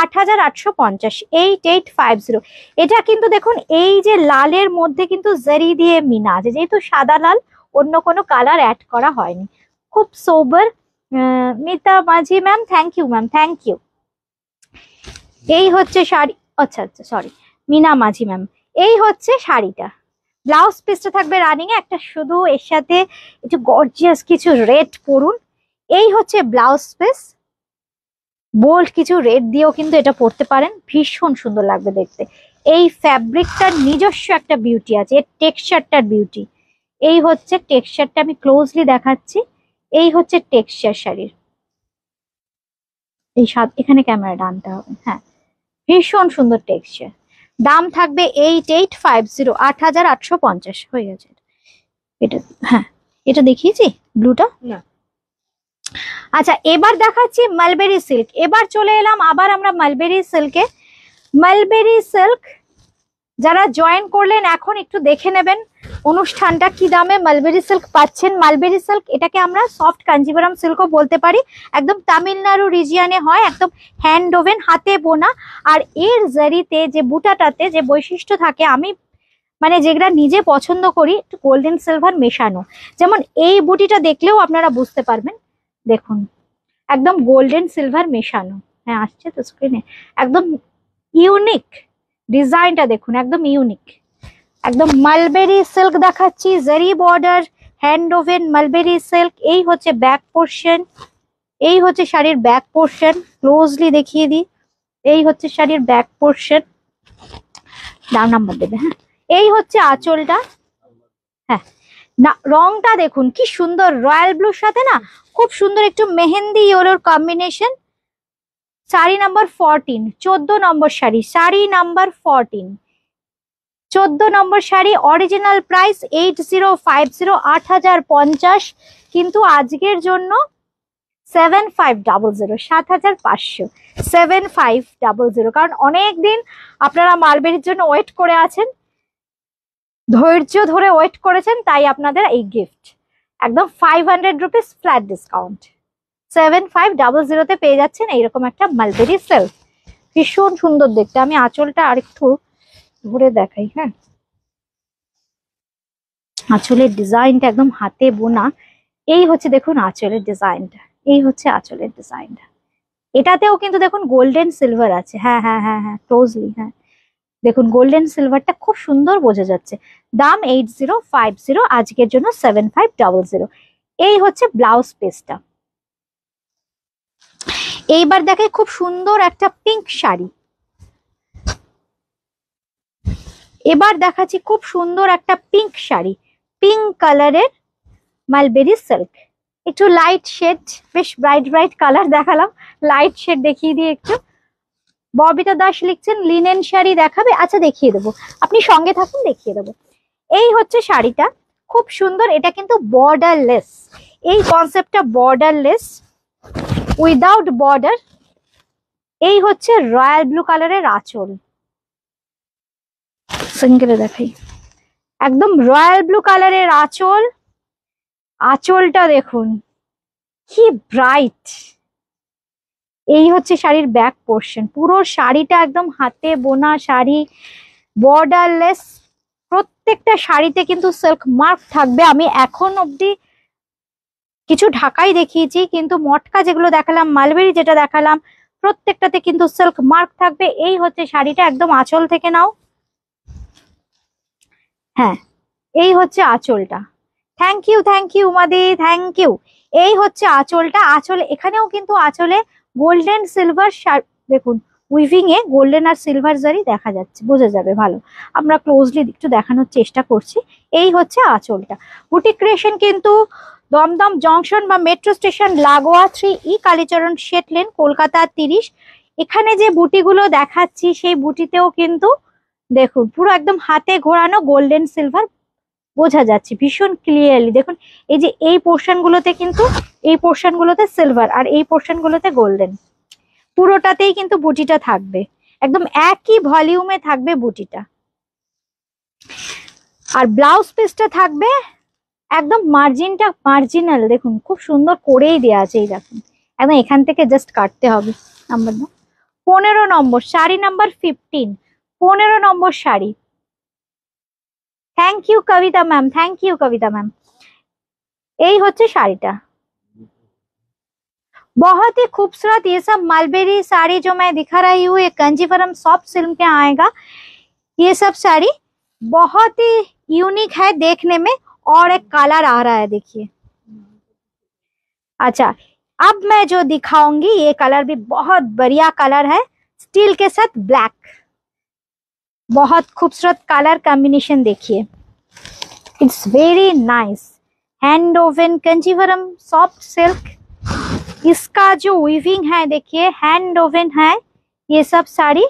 8850, 8850। এটা কিন্তু দেখুন এই যে লালের মধ্যে কিন্তু জারি দিয়ে মিনা আছে, যেহেতু সাদা লাল, অন্য কোনো কালার অ্যাড করা হয়নি। খুব sober. Mita Majhi ma'am, thank you ma'am, thank you. এই হচ্ছে শাড়ি, আচ্ছা আচ্ছা সরি, মিনা মাঝি ম্যাম। এই হচ্ছে শাড়িটা, ব্লাউজ পিসটা থাকবে রানিং এ একটা, শুধু এর সাথে একটু গর্জিয়াস কিছু রেড পরুন। এই হচ্ছে ব্লাউজ পিস, বোল্ড কিছু রেড দিয়েও কিন্তু এটা পরতে পারেন, ভীষণ সুন্দর লাগবে দেখতে। এই ফ্যাব্রিকটার নিজস্ব একটা বিউটি আছে, এর টেক্সচারটার বিউটি। এই হচ্ছে টেক্সচারটা, আমি ক্লোজলি দেখাচ্ছি। এই হচ্ছে টেক্সচার শাড়ির, এই এখানে ক্যামেরাটা আনতে হবে, হ্যাঁ, ভীষণ সুন্দর টেক্সচার। দাম থাকবে 8850, 8850 হয়ে গেছে। এটা হ্যাঁ, এটা দেখিয়েছি ব্লুটা না। আচ্ছা এবার দেখাচ্ছি মালবেরি সিল্ক। এবার চলে এলাম আবার আমরা মালবেরি সিল্কে। মালবেরি সিল্ক যারা জয়েন করলেন এখন একটু দেখে নেবেন অনুষ্ঠানটা কি দামে মালবেরি সিল্ক পাচ্ছেন। মালবেরি সিল্ক এটাকে আমরা সফট কাঞ্জিভারাম সিল্কও বলতে পারি, একদম তামিলনাড়ু রিজিয়নে হয়, একদম হ্যান্ড ওভেন, হাতে বোনা। আর এর জারিতে যে বুটাটাতে যে বৈশিষ্ট্য থাকে, আমি মানে যেগুলা নিজে পছন্দ করি, একটু গোল্ডেন সিলভার মেশানো। যেমন এই বুটিটা দেখলেও আপনারা বুঝতে পারবেন, দেখুন একদম গোল্ডেন সিলভার মেশানো। হ্যাঁ আসছে তো স্ক্রিনে, একদম ইউনিক ডিজাইনটা দেখুন, একদম ইউনিক, একদম মালবেরি সিল্ক দেখাচ্ছি, জারি border, hand woven mulberry silk. এই হচ্ছে ব্যাক পোর্শন, এই হচ্ছে শাড়ির ব্যাক পোর্শন, ক্লোজলি দেখিয়ে দিই। এই হচ্ছে শাড়ির ব্যাক পোর্শন, দাম নাম্বার দেবে, হ্যাঁ। এই হচ্ছে আঁচলটা, হ্যাঁ না রংটা দেখুন কি সুন্দর, রয়্যাল ব্লুর সাথে না খুব সুন্দর একটু মেহেন্দি ইয়েলোর কম্বিনেশন। শাড়ি নাম্বার 14, 14 নম্বর শাড়ি, শাড়ি নাম্বার 14, 14 নম্বর শাড়ি। অরিজিনাল প্রাইস 8050, 8050, কিন্তু আজকের জন্য 7500, 7500, 7500, কারণ অনেক দিন আপনারা মালবেরির জন্য ওয়েট করে আছেন, ধৈর্য ধরে ওয়েট করেছেন, তাই আপনাদের এই গিফট একদম 500 রুপিস ফ্ল্যাট ডিসকাউন্ট, 7500 তে পেয়ে যাচ্ছেন এইরকম একটা মালবেরি সিল্ক। ভীষণ সুন্দর দেখতে। আমি আঁচলটা আরেকটু ঘুরে দেখাই, হ্যাঁ, আঁচলের ডিজাইনটা একদম হাতে বোনা। এই হচ্ছে দেখুন আঁচলের ডিজাইনটা, এই হচ্ছে আঁচলের ডিজাইনটা। এটাতেও কিন্তু দেখুন গোল্ডেন সিলভার আছে, হ্যাঁ হ্যাঁ হ্যাঁ হ্যাঁ ক্লোজলি, হ্যাঁ দেখুন গোল্ডেন সিলভারটা খুব সুন্দর বোঝা যাচ্ছে। দাম 8050, আজকের জন্য 7500। এই হচ্ছে ব্লাউজ পিসটা। এইবার দেখে খুব সুন্দর একটা পিঙ্ক শাড়ি, এবার দেখাচ্ছি খুব সুন্দর একটা পিঙ্ক শাড়ি, পিঙ্ক কালারের মালবেরি সিল্ক, একটু লাইট শেড, বেশ ব্রাইট ব্রাইট কালার দেখালাম, লাইট শেড দেখিয়ে দিয়ে একটু। ববিতা দাস লিখছেন লিনেন শাড়ি দেখাবে, আচ্ছা দেখিয়ে দেবো, আপনি সঙ্গে থাকুন দেখিয়ে দেবো। এই হচ্ছে শাড়িটা, খুব সুন্দর, এটা কিন্তু বর্ডারলেস, এই কনসেপ্টটা বর্ডারলেস, উইদাউট বর্ডার। এই হচ্ছে রয়্যাল ব্লু কালারের আঁচল, সিঙ্গেলে দেখাই, একদম রয়্যাল ব্লু কালারের আঁচল। আঁচলটা দেখুন কি ব্রাইট। এই হচ্ছে শাড়ির ব্যাক পোর্শন, পুরো শাড়িটা একদম হাতে বোনা শাড়ি, বর্ডারলেস। প্রত্যেকটা শাড়িতে কিন্তু সিল্ক মার্ক থাকবে। আমি এখন অব্দি কিছু ঢাকাই দেখিয়েছি, কিন্তু মটকা যেগুলো দেখালাম, মালবেরি যেটা দেখালাম, প্রত্যেকটাতে কিন্তু সিল্ক মার্ক থাকবে। এই হচ্ছে শাড়িটা, একদম আঁচল থেকে নাও, হ্যাঁ এই হচ্ছে আঁচলটা। থ্যাংক ইউ উমাদি, থ্যাংক ইউ। এই হচ্ছে আঁচলটা, আঁচলে এখানেও কিন্তু আঁচলে গোল্ডেন সিলভার, দেখুন উইভিং এ গোল্ডেন আর সিলভার জারি দেখা যাচ্ছে, বোঝা যাবে ভালো, আমরা ক্লোজলি একটু দেখানোর চেষ্টা করছি। এই হচ্ছে আঁচলটা। বুটিক ক্রিয়েশন কিন্তু দমদম জংশন বা মেট্রো স্টেশন লাগোয়া 3E কালীচরণ শেট লেন, কলকাতা 30। এখানে যে বুটিগুলো দেখাচ্ছি সেই বুটিতেও কিন্তু দেখুন পুরো একদম হাতে ঘোরানো গোল্ডেন সিলভার বোঝা যাচ্ছে ভীষণ ক্লিয়ারলি। দেখুন এই যে এই পোর্শন গুলোতে কিন্তু, এই পোর্শন গুলোতে সিলভার আর এই পোর্শন গুলোতে গোল্ডেন, পুরোটাতেই কিন্তু বুটিটা থাকবে, একদম একই ভলিউমে থাকবে বুটিটা। আর ব্লাউজ পিসটা থাকবে একদম মার্জিনটা মার্জিনাল, দেখুন খুব সুন্দর করেই দেওয়া আছে। এই দেখুন একদম এখান থেকে জাস্ট কাটতে হবে। Number 15 number sari, number 15, 15 number sari. Thank you Kabita ma'am, thank you Kabita ma'am. এই হচ্ছে শাড়িটা, बहुत ही खूबसूरत। ये सब मलबेरी साड़ी जो मैं दिखा रही हूँ ये कंजीवरम सॉफ्ट सिल्क में आएगा। ये सब साड़ी बहुत ही यूनिक है देखने में, और एक कलर आ रहा है देखिए। अच्छा, अब मैं जो दिखाऊंगी ये कलर भी बहुत बढ़िया कलर है, स्टील के साथ ब्लैक, बहुत खूबसूरत कलर कॉम्बिनेशन देखिए। It's very nice, hand oven Kanjeevaram soft silk. इसका जो वीविंग है देखिए हैंड ओवन है ये सब साड़ी।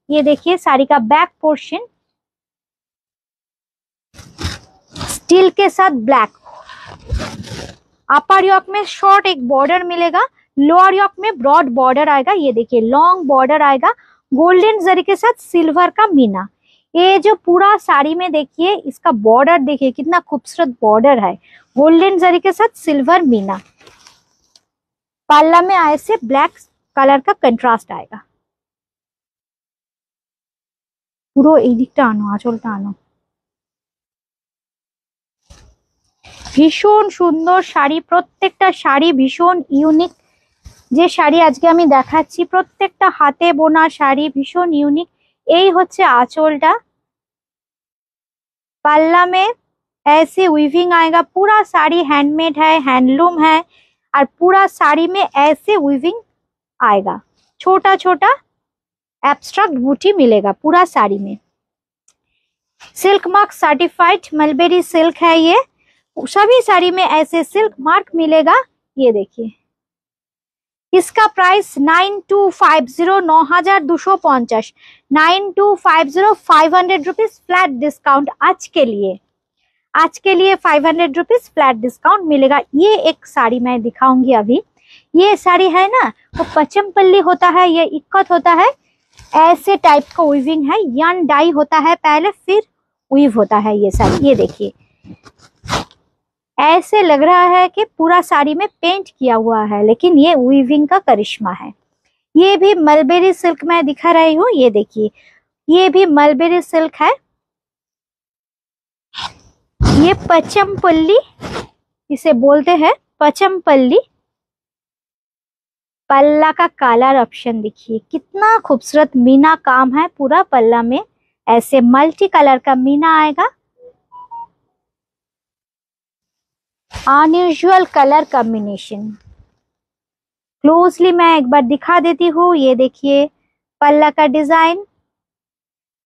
ये देखिए साड़ी का बैक पोर्शन स्टील के साथ ब्लैक, अपर योक में शॉर्ट एक बॉर्डर मिलेगा, लोअर योक में ब्रॉड बॉर्डर आएगा। ये देखिए लॉन्ग बॉर्डर आएगा, गोल्डन जरी के साथ सिल्वर का मीना। ये जो पूरा साड़ी में देखिए इसका बॉर्डर देखिए कितना खूबसूरत बॉर्डर है, गोल्डन जरी के साथ सिल्वर मीना। पल्ला में ऐसे ब्लैक कलर का कंट्रास्ट आएगा। পুরো এই দিকটা আনো, আঁচলটা আনো। ভীষণ সুন্দর শাড়ি, প্রত্যেকটা শাড়ি ভীষণ ইউনিক। যে শাড়ি আজকে আমি দেখাচ্ছি প্রত্যেকটা হাতে বোনা শাড়ি, ভীষণ ইউনিক। এই হচ্ছে আঁচলটা, पल्ला में ऐसे वीविंग आएगा, पूरा साड़ी हैंडमेड है, हैंडलूम है, और पूरा साड़ी में ऐसे वीविंग आएगा, छोटा छोटा एब्स्ट्रैक्ट बूटी मिलेगा पूरा साड़ी में। Silk mark certified mulberry silk है ये, सभी साड़ी में ऐसे सिल्क मार्क मिलेगा। ये देखिए इसका प्राइस 9250, 9250, 9250, 500 रुपीज फ्लैट डिस्काउंट। आज के लिए 500 रुपीज फ्लैट डिस्काउंट मिलेगा। ये एक साड़ी मैं दिखाऊंगी अभी। ये साड़ी है ना वो पचमपल्ली होता है, ये इक्कत होता है, ऐसे टाइप का वीविंग है, यन डाई होता है पहले फिर वीव होता है ये साड़ी। ये देखिए ऐसे लग रहा है कि पूरा साड़ी में पेंट किया हुआ है, लेकिन ये वीविंग का करिश्मा है। ये भी मलबेरी सिल्क में दिखा रही हूँ। ये देखिए ये भी मलबेरी सिल्क है, ये पचमपल्ली इसे बोलते हैं, पचमपल्ली। पल्ला का कलर ऑप्शन देखिए कितना खूबसूरत मीना काम है पूरा पल्ला में, ऐसे मल्टी कलर का मीना आएगा। अनयूजुअल कलर कॉम्बिनेशन क्लोजली मैं एक बार दिखा देती हूँ। ये देखिए पल्ला का डिजाइन,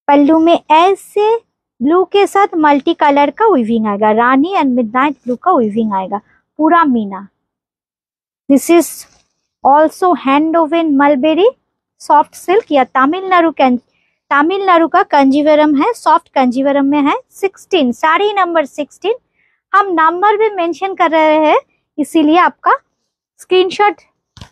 पल्लू में ऐसे ब्लू के साथ मल्टी कलर का वीविंग आएगा, रानी एंड मिडनाइट ब्लू का वीविंग आएगा पूरा Meena. This is also hand oven mulberry soft silk या तमिलनाडु का कंजीवरम है, सॉफ्ट कंजीवरम में है। 16 साड़ी नंबर 16, हम नंबर भी मेंशन कर रहे हैं इसीलिए आपका स्क्रीनशॉट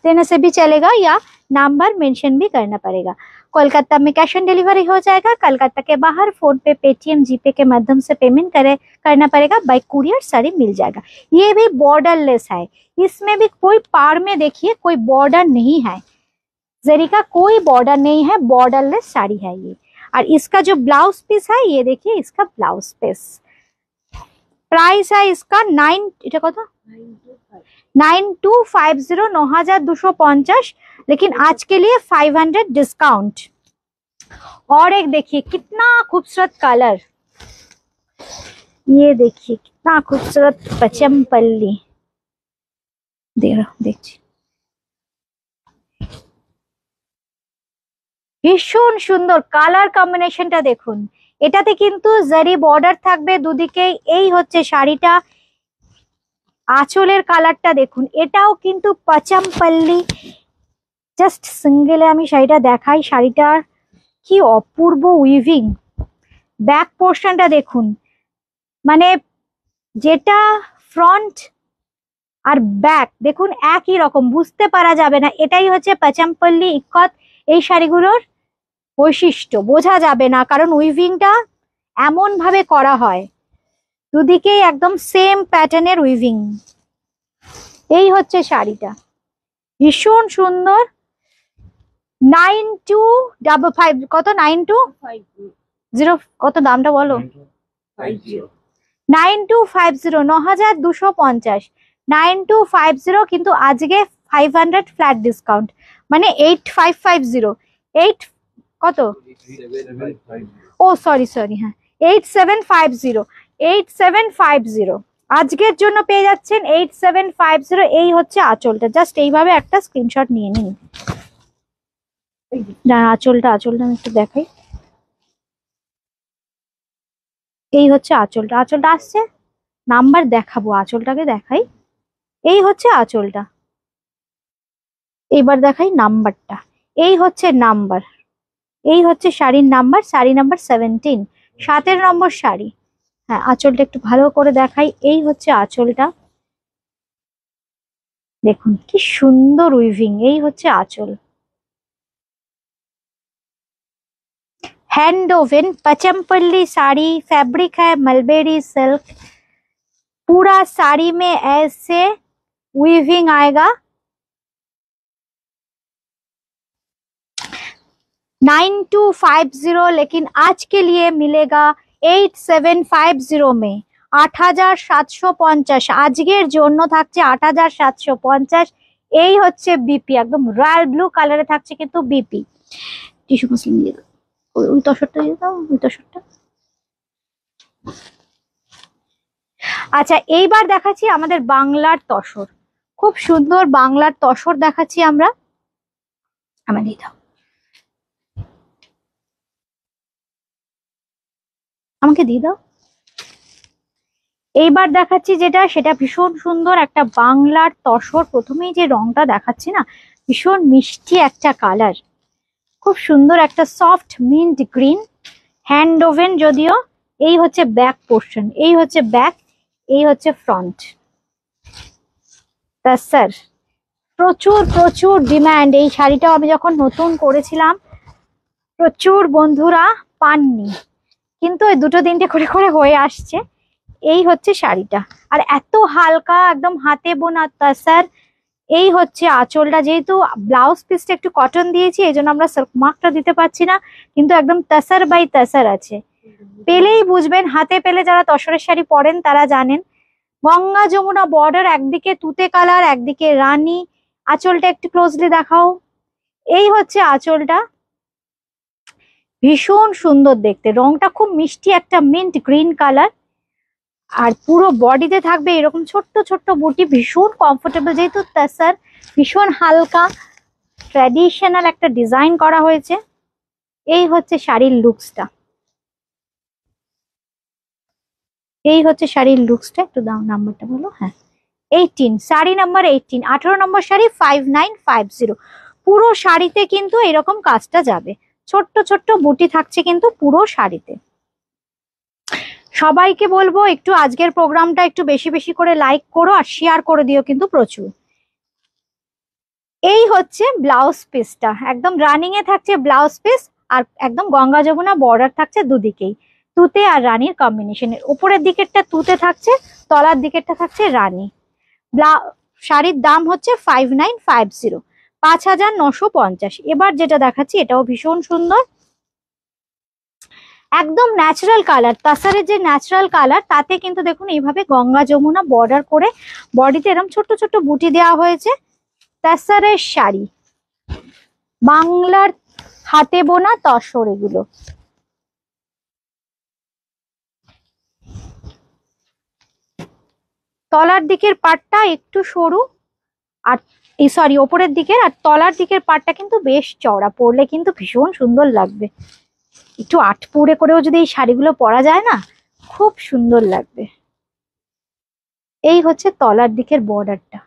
देने से भी चलेगा या नंबर मेंशन भी करना पड़ेगा। कोलकाता में कैश ऑन डिलीवरी हो जाएगा, कोलकाता के बाहर फोन पे, पेटीएम, जीपे के माध्यम से पेमेंट करना पड़ेगा, बाय कुरियर साड़ी मिल जाएगा। ये भी बॉर्डरलेस है, इसमें भी कोई पार में देखिए कोई बॉर्डर नहीं है, जरी का कोई बॉर्डर नहीं है, बॉर्डरलेस साड़ी है ये। और इसका जो ब्लाउज पीस है ये देखिए इसका ब्लाउज पीस प्राइस है इसका 9250, 9250, लेकिन आज के लिए 500 डिस्काउंट। और एक देखिए कितना खूबसूरत कलर, ये देखिए कितना खूबसूरत पचमपल्ली देखिए ভীষণ সুন্দর কালার কম্বিনেশনটা দেখুন। এটাতে কিন্তু জারি বর্ডার থাকবে দুদিকে। এই হচ্ছে শাড়িটা, আঁচলের কালারটা দেখুন, এটাও কিন্তু পচমপল্লি। জাস্ট সিঙ্গেলে আমি শাড়িটা দেখাই, শাড়িটার কি অপূর্ব উইভিং। ব্যাক পোর্শনটা দেখুন, মানে যেটা ফ্রন্ট আর ব্যাক দেখুন একই রকম, বুঝতে পারা যাবে না। এটাই হচ্ছে পচমপল্লি ইক্কত। এই শাড়িগুলোর বৈশিষ্ট্য বোঝা যাবে না, কারণ উইভিংটা এমন ভাবে করা হয়, দুদিকেই একদম সেম প্যাটার্নের উইভিং। এই হচ্ছে শাড়িটা, ভীষণ সুন্দর। 9255, কত 9250, কত দামটা বলো? 9250, 9250, 9250, কিন্তু আজকে 500 ফ্ল্যাট ডিসকাউন্ট, মানে 8550, 8 কত, ও সরি সরি, হ্যাঁ 8750, 8750 আজকের জন্য পেয়ে যাচ্ছেন 8750। এই হচ্ছে আঁচলটা, জাস্ট এইভাবে একটা স্ক্রিনশট নিয়ে নিন। আঁচলটা আমি একটু দেখাই। এই হচ্ছে আঁচলটা, আঁচলটা আসছে, নাম্বার দেখাবো, আঁচলটাকে দেখাই। এই হচ্ছে আঁচলটা, এইবার দেখাই নাম্বারটা। এই হচ্ছে নাম্বার, এই হচ্ছে শাড়ির নাম্বার, শাড়ি নাম্বার 17, 7 নম্বর শাড়ি। হ্যাঁ, আঁচলটা একটু ভালো করে দেখাই। এই হচ্ছে আঁচলটা, দেখুন কি সুন্দর উইভিং। এই হচ্ছে আঁচল, hand oven Pochampally sari, fabric है मलबेरी सिल्क। पूरा साड़ी में ऐसे वीविंग आएगा। 9250, लेकिन आज के लिए मिलेगा 8750 में 8750। আজকের জন্য থাকছে 8750। এই হচ্ছে বিপি, একদম রয়্যাল ব্লু কালারে থাকছে কিন্তু বিপি। টিস্যু মুসলিম দিয়ে দাও, ওই তসরটা দিয়ে দাও, ওই তসরটা। আচ্ছা, এইবার দেখাচ্ছি আমাদের বাংলার তসর, খুব সুন্দর বাংলার তসর দেখাচ্ছি আমরা। আমার দিয়ে দাও, আমাকে দিয়ে দাও। এইবার দেখাচ্ছি যেটা, সেটা ভীষণ সুন্দর একটা বাংলার তসর। প্রথমেই যে রংটা দেখাচ্ছি না, ভীষণ মিষ্টি একটা কালার, খুব সুন্দর একটা soft mint green, hand woven যদিও। এই হচ্ছে ব্যাক পোর্শন, এই হচ্ছে ব্যাক, এই হচ্ছে ফ্রন্ট। তা স্যার প্রচুর প্রচুর ডিমান্ড। এই শাড়িটাও আমি যখন নতুন করেছিলাম প্রচুর বন্ধুরা পাননি, কিন্তু এই দুটো তিনটে করে করে হয়ে আসছে। এই হচ্ছে শাড়িটা, আর এত হালকা, একদম হাতে বোনা তাসার। এই হচ্ছে আঁচলটা, যেহেতু ব্লাউজ পিসটা একটু কটন দিয়েছি এই জন্য আমরা সিল্ক মার্কটা দিতে পারছি না, কিন্তু একদম তাসার বাই তাসার আছে। পেলেই বুঝবেন, হাতে পেলে যারা তসরের শাড়ি পরেন তারা জানেন। গঙ্গা যমুনা বর্ডার, একদিকে তুতে কালার, একদিকে রানী। আঁচলটা একটু ক্লোজলি দেখাও। এই হচ্ছে আঁচলটা, ভীষণ সুন্দর দেখতে, রংটা খুব মিষ্টি একটা মিন্ট গ্রিন কালার। আর পুরো বডিতে থাকবে এরকম ছোট্ট ছোট্ট বুটি, ভীষণ কমফোর্টেবল, যেহেতু তাসার ভীষণ হালকা ট্র্যাডিশনাল একটা ডিজাইন করা হয়েছে। এই হচ্ছে শাড়ির লুকসটা, এই হচ্ছে শাড়ির লুকসটা। একটু দাও নাম্বারটা বলো। হ্যাঁ 18, শাড়ি নাম্বার 18, 18 নম্বর শাড়ি 5950। পুরো শাড়িতে কিন্তু এরকম কাজটা যাবে, ছোট্ট ছোট্ট বুটি থাকছে কিন্তু পুরো শাড়িতে। সবাইকে বলবো একটু আজকের প্রোগ্রামটা একটু বেশি বেশি করে লাইক করো আর শেয়ার করে দিও কিন্তু প্রচুর। এই হচ্ছে ব্লাউজ পিসটা, একদম রানিং এ থাকছে ব্লাউজ পিস, আর একদম গঙ্গা যমুনা বর্ডার থাকছে দুদিকেই, তুতে আর রানীর কম্বিনেশনের। উপরের দিকেরটা তুতে থাকছে, তলার দিকেরটা থাকছে রানী। শাড়ির দাম হচ্ছে 5950, 5950। এবার যেটা দেখাচ্ছি এটাও ভীষণ সুন্দর, একদম ন্যাচারাল কালার, তাসারের যে ন্যাচারাল কালার তাতে কিন্তু দেখুন এইভাবে গঙ্গা যমুনা বর্ডার করে বডিতে এরকম ছোট্ট ছোট্ট বুটি দেওয়া হয়েছে। তাসারের শাড়ি, বাংলার হাতে বোনা তসর এগুলো। তলার দিকের পাটটা একটু সরু, আর সরি ওপরের দিকের, আর তলার দিকের পাটটা কিন্তু বেশ চওড়া, পরলে কিন্তু ভীষণ সুন্দর লাগবে। একটু আটপুরে করেও যদি এই শাড়িগুলো পরা যায় না, খুব সুন্দর লাগবে। এই হচ্ছে তলার দিকের বর্ডারটা,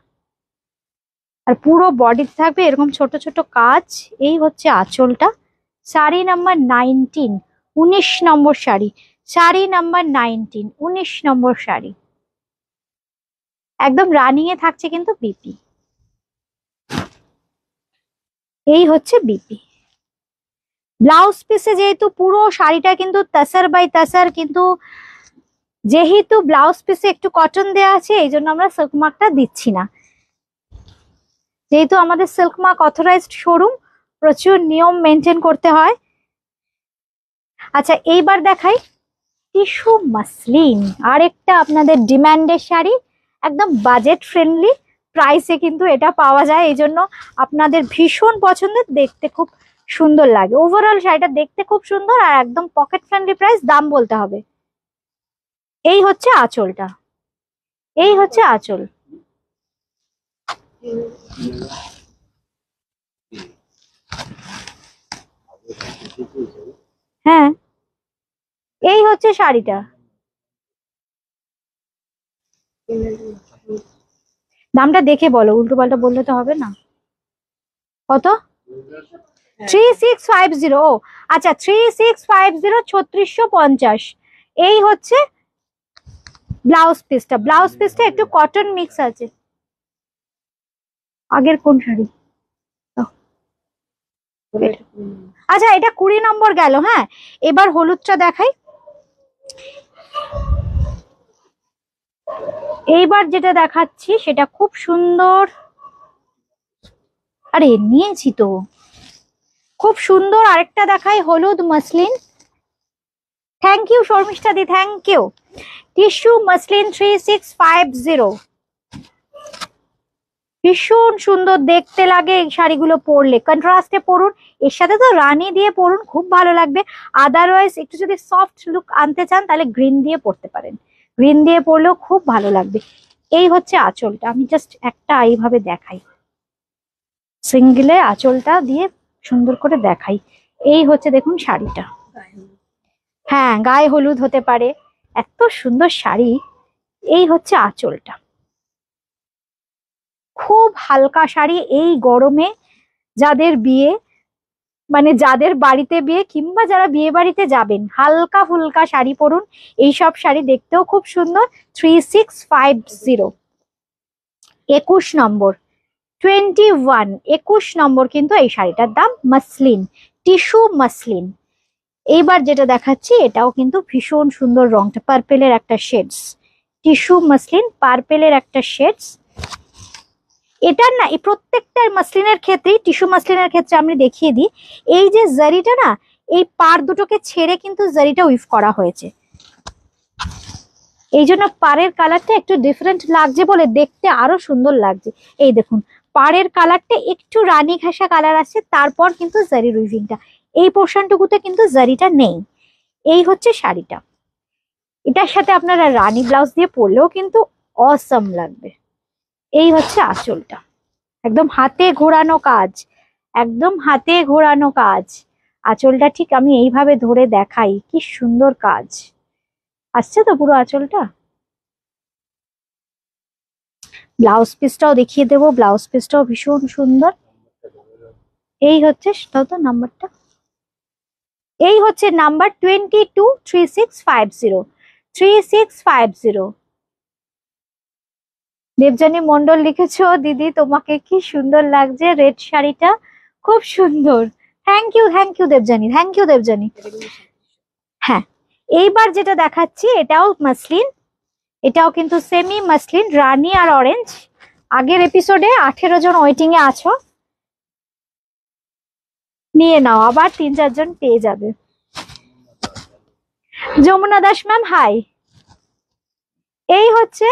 আর পুরো বডিতে থাকবে এরকম ছোট ছোট কাজ। এই হচ্ছে আঁচলটা, শাড়ি নাম্বার 19, 19 নম্বর শাড়ি, শাড়ি নাম্বার 19, 19 নম্বর শাড়ি। একদম রানিং এ থাকছে কিন্তু বিপি। এই হচ্ছে বিপি। ব্লাউজ পিসে যেহেতু পুরো শাড়িটা কিন্তু তাসার বাই তাসার, কিন্তু যেহেতু ব্লাউজ পিসে একটু কটন দেওয়া আছে এই জন্য আমরা সিল্ক মার্কটা দিচ্ছি না। যেহেতু আমাদের সিল্ক মার্ক অথরাইজড শোরুম, প্রচুর নিয়ম মেনটেন করতে হয়। আচ্ছা এইবার দেখাই টিস্যু মাসলিন, আরেকটা আপনাদের ডিমান্ডের শাড়ি, একদম বাজেট ফ্রেন্ডলি প্রাইসে কিন্তু এটা পাওয়া যায়, এই জন্য আপনাদের ভীষণ পছন্দের, দেখতে খুব সুন্দর লাগে। ওভারঅল শাড়িটা দেখতে খুব সুন্দর আর একদম পকেট ফ্রেন্ডলি প্রাইস, দাম বলতে হবে। এই হচ্ছে আঁচলটা, এই হচ্ছে আঁচল। হ্যাঁ এই হচ্ছে শাড়িটা। দামটা দেখে বলো, উল্টো পাল্টা বললে তো হবে না। কত? 3650। আচ্ছা 3650, 3650। এই হচ্ছে ব্লাউজ পিসটা। ব্লাউজ পিসটা একটু কটন মিক্স আছে। আগের কোন শাড়ি? আচ্ছা এটা 20 নম্বর গেল। হ্যাঁ এবার হলুদটা দেখাই। এইবার যেটা দেখাচ্ছি সেটা খুব সুন্দর, আরে নিয়েছি তো, খুব সুন্দর। আরেকটা দেখাই, হলুদ মসলিন। থ্যাংক ইউ শর্মিষ্ঠা দি, থ্যাংক ইউ। টিস্যু মসলিন 3650, ভীষণ সুন্দর দেখতে লাগে এই শাড়িগুলো পরলে। কন্ট্রাস্টে পরুন, এর সাথে তো রানী দিয়ে পরুন, খুব ভালো লাগবে। আদারওয়াইজ একটু যদি সফট লুক আনতে চান তাহলে গ্রিন দিয়ে পরতে পারেন, গ্রিন দিয়ে পরলেও খুব ভালো লাগবে। এই হচ্ছে আঁচলটা, আমি জাস্ট একটা এইভাবে দেখাই, সিঙ্গেলে আঁচলটা দিয়ে সুন্দর করে দেখাই। এই হচ্ছে দেখুন শাড়িটা। হ্যাঁ গায়ে হলুদ হতে পারে, এত সুন্দর শাড়ি। এই হচ্ছে আঁচলটা, খুব হালকা শাড়ি। এই গরমে যাদের বিয়ে, মানে যাদের বাড়িতে বিয়ে কিংবা যারা বিয়ে বাড়িতে যাবেন, হালকা ফুলকা শাড়ি পরুন, এইসব শাড়ি দেখতেও খুব সুন্দর। 3650, 21 নম্বর, 21, 21 নম্বর কিন্তু এই শাড়িটার দাম। Muslin, tissue muslin. এইবার যেটা দেখাচ্ছি এটাও কিন্তু ভীষণ সুন্দর, রংটা পার্পেলের একটা শেডস, টিস্যু মাসলিন পার্পেলের একটা শেডস। এটার না, এই প্রত্যেকটা মাসলিনের ক্ষেত্রেই, টিস্যু মাসলিনের ক্ষেত্রে আমি দেখিয়ে দিই, এই যে জারিটা না, এই পার দুটোকে ছেড়ে কিন্তু জারিটা উইভ করা হয়েছে, এই জন্য পাড়ের কালারটা একটু ডিফারেন্ট লাগছে বলে দেখতে আরো সুন্দর লাগছে। এই দেখুন পাড়ের কালারটা একটু রানী ঘাসা কালার আছে, তারপর কিন্তু জারি উইভিংটা, এই পোর্শনটুকুতে কিন্তু জারিটা নেই। এই হচ্ছে শাড়িটা, এটার সাথে আপনারা রানী ব্লাউজ দিয়ে পরলেও কিন্তু অসম লাগবে। এই হচ্ছে আঁচলটা, একদম হাতে ঘোরানো কাজ, একদম হাতে ঘোরানো কাজ। আঁচলটা ঠিক আমি এইভাবে ধরে দেখাই, কি সুন্দর কাজ আসছে তো পুরো আঁচলটা। ব্লাউজ পিসটাও দেখিয়ে দেবো, ব্লাউজ পিসটাও ভীষণ সুন্দর। এই হচ্ছে তো নাম্বারটা, এই হচ্ছে নাম্বার 22, 3650, 3650। দেবজানী মন্ডল লিখেছো, দিদি তোমাকে কি সুন্দর লাগছে রেড শাড়িটা, খুব সুন্দর। Thank you Debjani, thank you Debjani. হ্যাঁ এইবার যেটা দেখাচ্ছি এটাও মাসলিন, এটাও কিন্তু সেমি মাসলিন, রানী আর অরেঞ্জ। আগের এপিসোডে 18 জন ওয়েটিং এ আছো, নিয়ে নাও, আবার 3-4 জন পেয়ে যাবে। Jamuna Das ma'am hi. এই হচ্ছে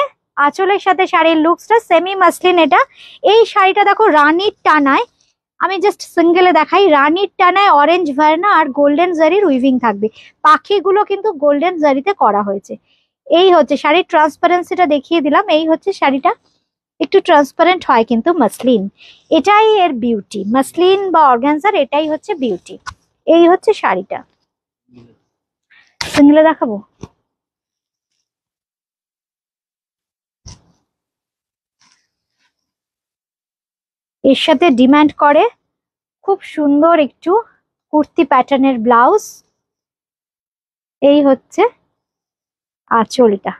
আঁচলের সাথে শাড়ির লুকসটা, সেমি মাসলিন এটা। এই শাড়িটা দেখো রানীর টানায়, আমি জাস্ট সিঙ্গেলে দেখাই, রানীর টানায় অরেঞ্জ ভার্না আর গোল্ডেন জারির উইভিং থাকবে, পাখিগুলো কিন্তু গোল্ডেন জারিতে করা হয়েছে। এই হচ্ছে শাড়ির ট্রান্সপারেন্সিটা দেখিয়ে দিলাম। এই হচ্ছে শাড়িটা, একটু ট্রান্সপারেন্ট হয় কিন্তু মাসলিন, এটাই এর বিউটি। মাসলিন বা অর্গানজার এটাই হচ্ছে বিউটি। এই হচ্ছে শাড়িটা, সিঙ্গেলে দেখাবো। এর সাথে ডিমান্ড করে খুব সুন্দর একটু কুর্তি প্যাটার্নের ব্লাউজ। এই হচ্ছে আঁচলটা,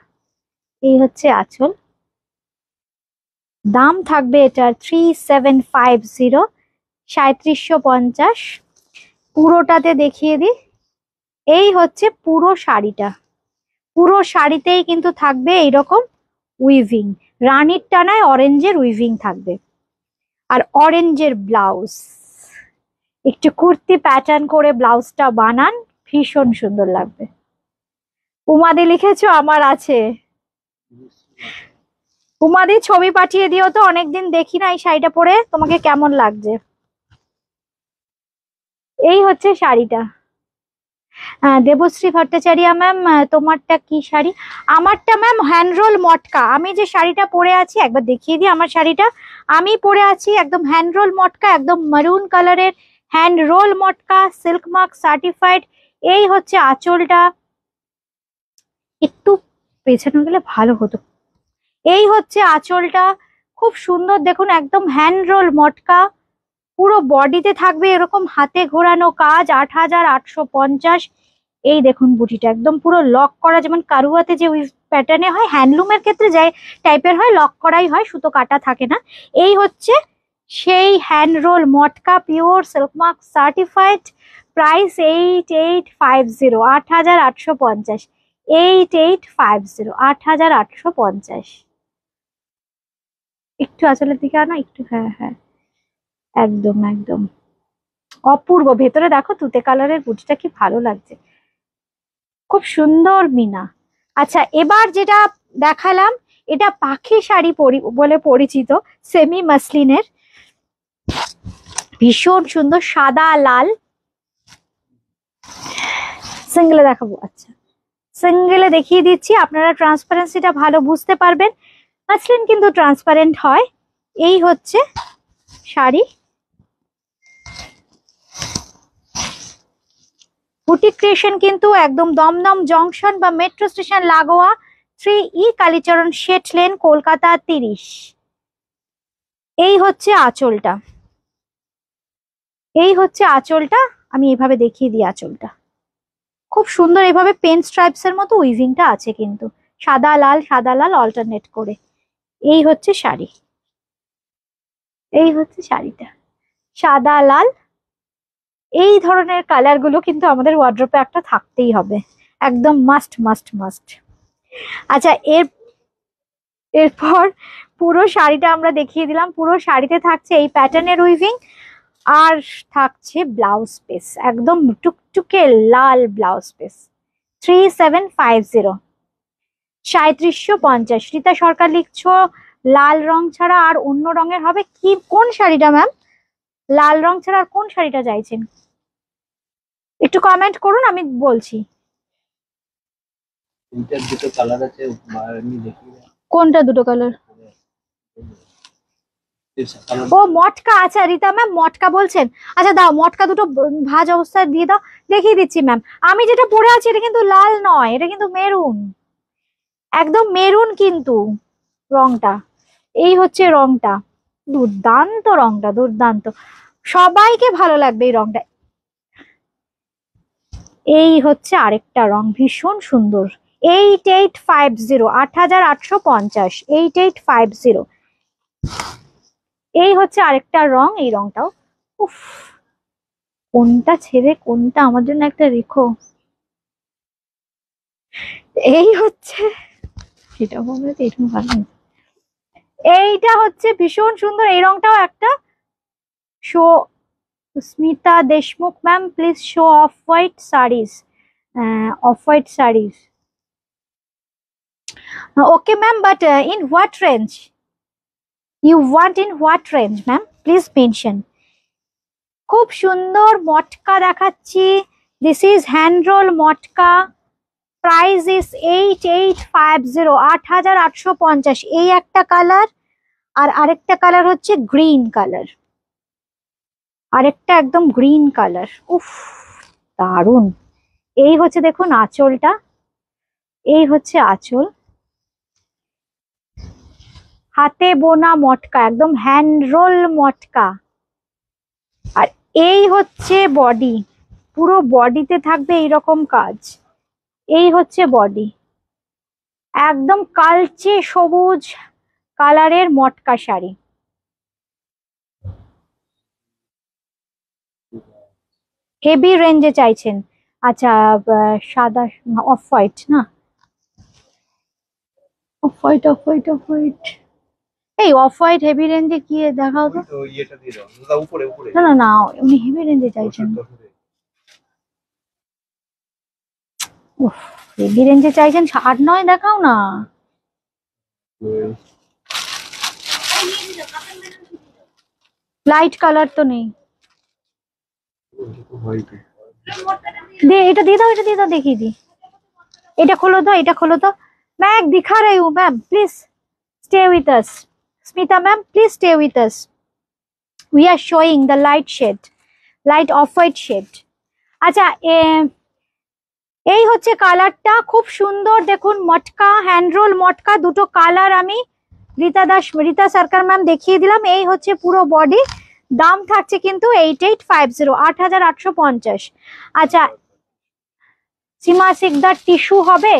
এই হচ্ছে আঁচল। দাম থাকবে এটার 3750, 3750। পুরোটাতে দেখিয়ে দিই। এই হচ্ছে পুরো শাড়িটা, পুরো শাড়িতেই কিন্তু থাকবে এইরকম উইভিং, রানীর টানায় অরেঞ্জের উইভিং থাকবে। আর অরেঞ্জের ব্লাউজ, একটু কুর্তি প্যাটার্ন করে ব্লাউজটা বানান, ভীষণ সুন্দর লাগবে। উমাদি লিখেছো আমার আছে, উমাদি ছবি পাঠিয়ে দিও তো, অনেকদিন দেখি না এই শাড়িটা পরে, তোমাকে কেমন লাগছে। এই হচ্ছে শাড়িটা। দেবশ্রী ভট্টাচার্য ম্যাম, তোমারটা কি শাড়ি? আমারটা ম্যাম হ্যান্ডরোল মটকা। আমি যে শাড়িটা পরে আছি একবার দেখিয়ে দিই। আমার শাড়িটা আমি পরে আছি একদম হ্যান্ডরোল মটকা, একদম মারুন কালারের hand roll matka, silk mark certified. এই হচ্ছে আঁচলটা, একটু পেছানো গেলে ভালো হতো। এই হচ্ছে আঁচলটা, খুব সুন্দর দেখুন, একদম হ্যান্ড রোল মটকা। পুরো বডিতে থাকবে এরকম হাতে ঘোরানো কাজ, ৮,৮৫০। এই দেখুন বুটিটা একদম পুরো লক করা, যেমন কারুয়াতে যে উইভ প্যাটার্নে হয়, হ্যান্ডলুমের ক্ষেত্রে যে টাইপের হয়, লক করাই হয়, সুতো কাটা থাকে না। এই হচ্ছে সেই hand roll matka, pure silk mark certified. Price 8850, ৮,৮৫০। 8850, ৮,৮৫০। একটু আঁচলের দিকে আনো একটু, হ্যাঁ হ্যাঁ, একদম একদম অপূর্ব। ভেতরে দেখো তুতে কালারের বুটিটা কি ভালো লাগছে, খুব সুন্দর মিনা। আচ্ছা, এবার যেটা দেখালাম এটা পাখি শাড়ি বলে পরিচিত, সেমি মাসলিনের, ভীষণ সুন্দর, সাদা লাল। সিঙ্গেলে দেখাবো? আচ্ছা, সিঙ্গেলে দেখিয়ে দিচ্ছি, আপনারা ট্রান্সপারেন্সিটা ভালো বুঝতে পারবেন। মাসলিন কিন্তু ট্রান্সপারেন্ট হয়। এই হচ্ছে শাড়ি, বুটিক ক্রিয়েশন কিন্তু একদম দমদম জংশন বা মেট্রো স্টেশন লাগোয়া, 3E কালীচরণ শেঠ লেন, কলকাতা 30। এই হচ্ছে আঁচলটা, এই হচ্ছে আঁচলটা। আমি এইভাবে দেখিয়ে দিই আঁচলটা, খুব সুন্দর, এভাবে পেন স্ট্রাইপস এর মতো উইভিংটা আছে কিন্তু, সাদা লাল অল্টারনেট করে। এই হচ্ছে শাড়ি, এই হচ্ছে শাড়িটা, সাদা লাল। এই ধরনের কালার গুলো কিন্তু আমাদের ওয়ার্ড্রোপে একটা থাকতেই হবে, একদম মাস্ট মাস্ট মাস্ট। আচ্ছা, এরপর পুরো শাড়িটা আমরা দেখিয়ে দিলাম। পুরো শাড়িতে থাকছে এই প্যাটার্নের উইভিং, আর থাকছে ব্লাউজ পিস, একদম টুকটুকে লাল ব্লাউজ পিস। 3750, 3750। রীতা সরকার লিখছো লাল রং ছাড়া আর অন্য রঙের হবে কি? কোন শাড়িটা ম্যাম? লাল রং ছাড়া আর কোন শাড়িটা চাইছেন একটু কমেন্ট করুন, আমি বলছি। দুটো কালার আছে, কোনটা দুটো কালার? ও মটকা, আচ্ছা রীতা ম্যাম মটকা বলছেন। আচ্ছা দাও, মটকা দুটো ভাজ অবস্থায় দিয়ে দাও, দেখিয়ে দিচ্ছি ম্যাম। আমি যেটা পরে আছি এটা কিন্তু লাল নয়, এটা কিন্তু মেরুন, একদম মেরুন কিন্তু রংটা। এই হচ্ছে রংটা, দুর্দান্ত রংটা, দুর্দান্ত, সবাইকে ভালো লাগবে এই রংটা। এই হচ্ছে আরেকটা রং, ভীষণ সুন্দর। 8850, 8850, 8850। এই হচ্ছে আরেকটা রং, এই রংটাও, উফ, কোনটা ছেড়ে কোনটা আমার জন্য একটা রেখো। এই হচ্ছে, এটা মনে হচ্ছে এরকম ভালো, এইটা হচ্ছে ভীষণ সুন্দর, এই রংটাও একটা। Show Smita Deshmukh ma'am, please show off white saris, off white saris. Okay ma'am, but in what range you want, in what range ma'am, please mention. খুব সুন্দর মটকা দেখাচ্ছি, this is hand roll matka. Price is 8850, 8850। এই একটা কালার, আর আরেকটা কালার হচ্ছে গ্রিন কালার, আরেকটা একদম গ্রিন কালার, উফ দারুন। এই হচ্ছে দেখুন আঁচলটা, এই হচ্ছে আঁচল, হাতে বোনা মটকা, একদম হ্যান্ড রোল মটকা। আর এই হচ্ছে বডি, পুরো বডিতে থাকবে এইরকম কাজ। এই হচ্ছে বডি, একদম কালচে সবুজ কালারের মটকা শাড়ি। হেভি রেঞ্জে চাইছেন। আচ্ছা, সাদা অফ হোয়াইট না, off white off white off white, এই অফ হোয়াইট হেভি রেঞ্জে কি দেখাও তো। না না না, উনি হেভি রেঞ্জে চাইছেন। উফ, হেভি রেঞ্জে চাইছেন, 8-9 দেখাও না। লাইট কালার তো নেই। दे এটা দিয়ে দাও, এটা দিয়ে দাও, দেখিয়ে দি। এটা খোলো তো, এটা খোলো তো। मैं एक दिखा रही हूँ ma'am, please stay with us. Smita ma'am please stay with us, we are showing the light shade, light off white shade. আচ্ছা, এই হচ্ছে কালারটা, খুব সুন্দর দেখুন, মটকা হ্যান্ডরোল মটকা দুটো কালার আমি রীতা সরকার ম্যাম দেখিয়ে দিলাম। এই হচ্ছে পুরো বডি, দাম থাকছে কিন্তু 8850, 8850। আচ্ছা, সীমা সিকদার টিস্যু হবে?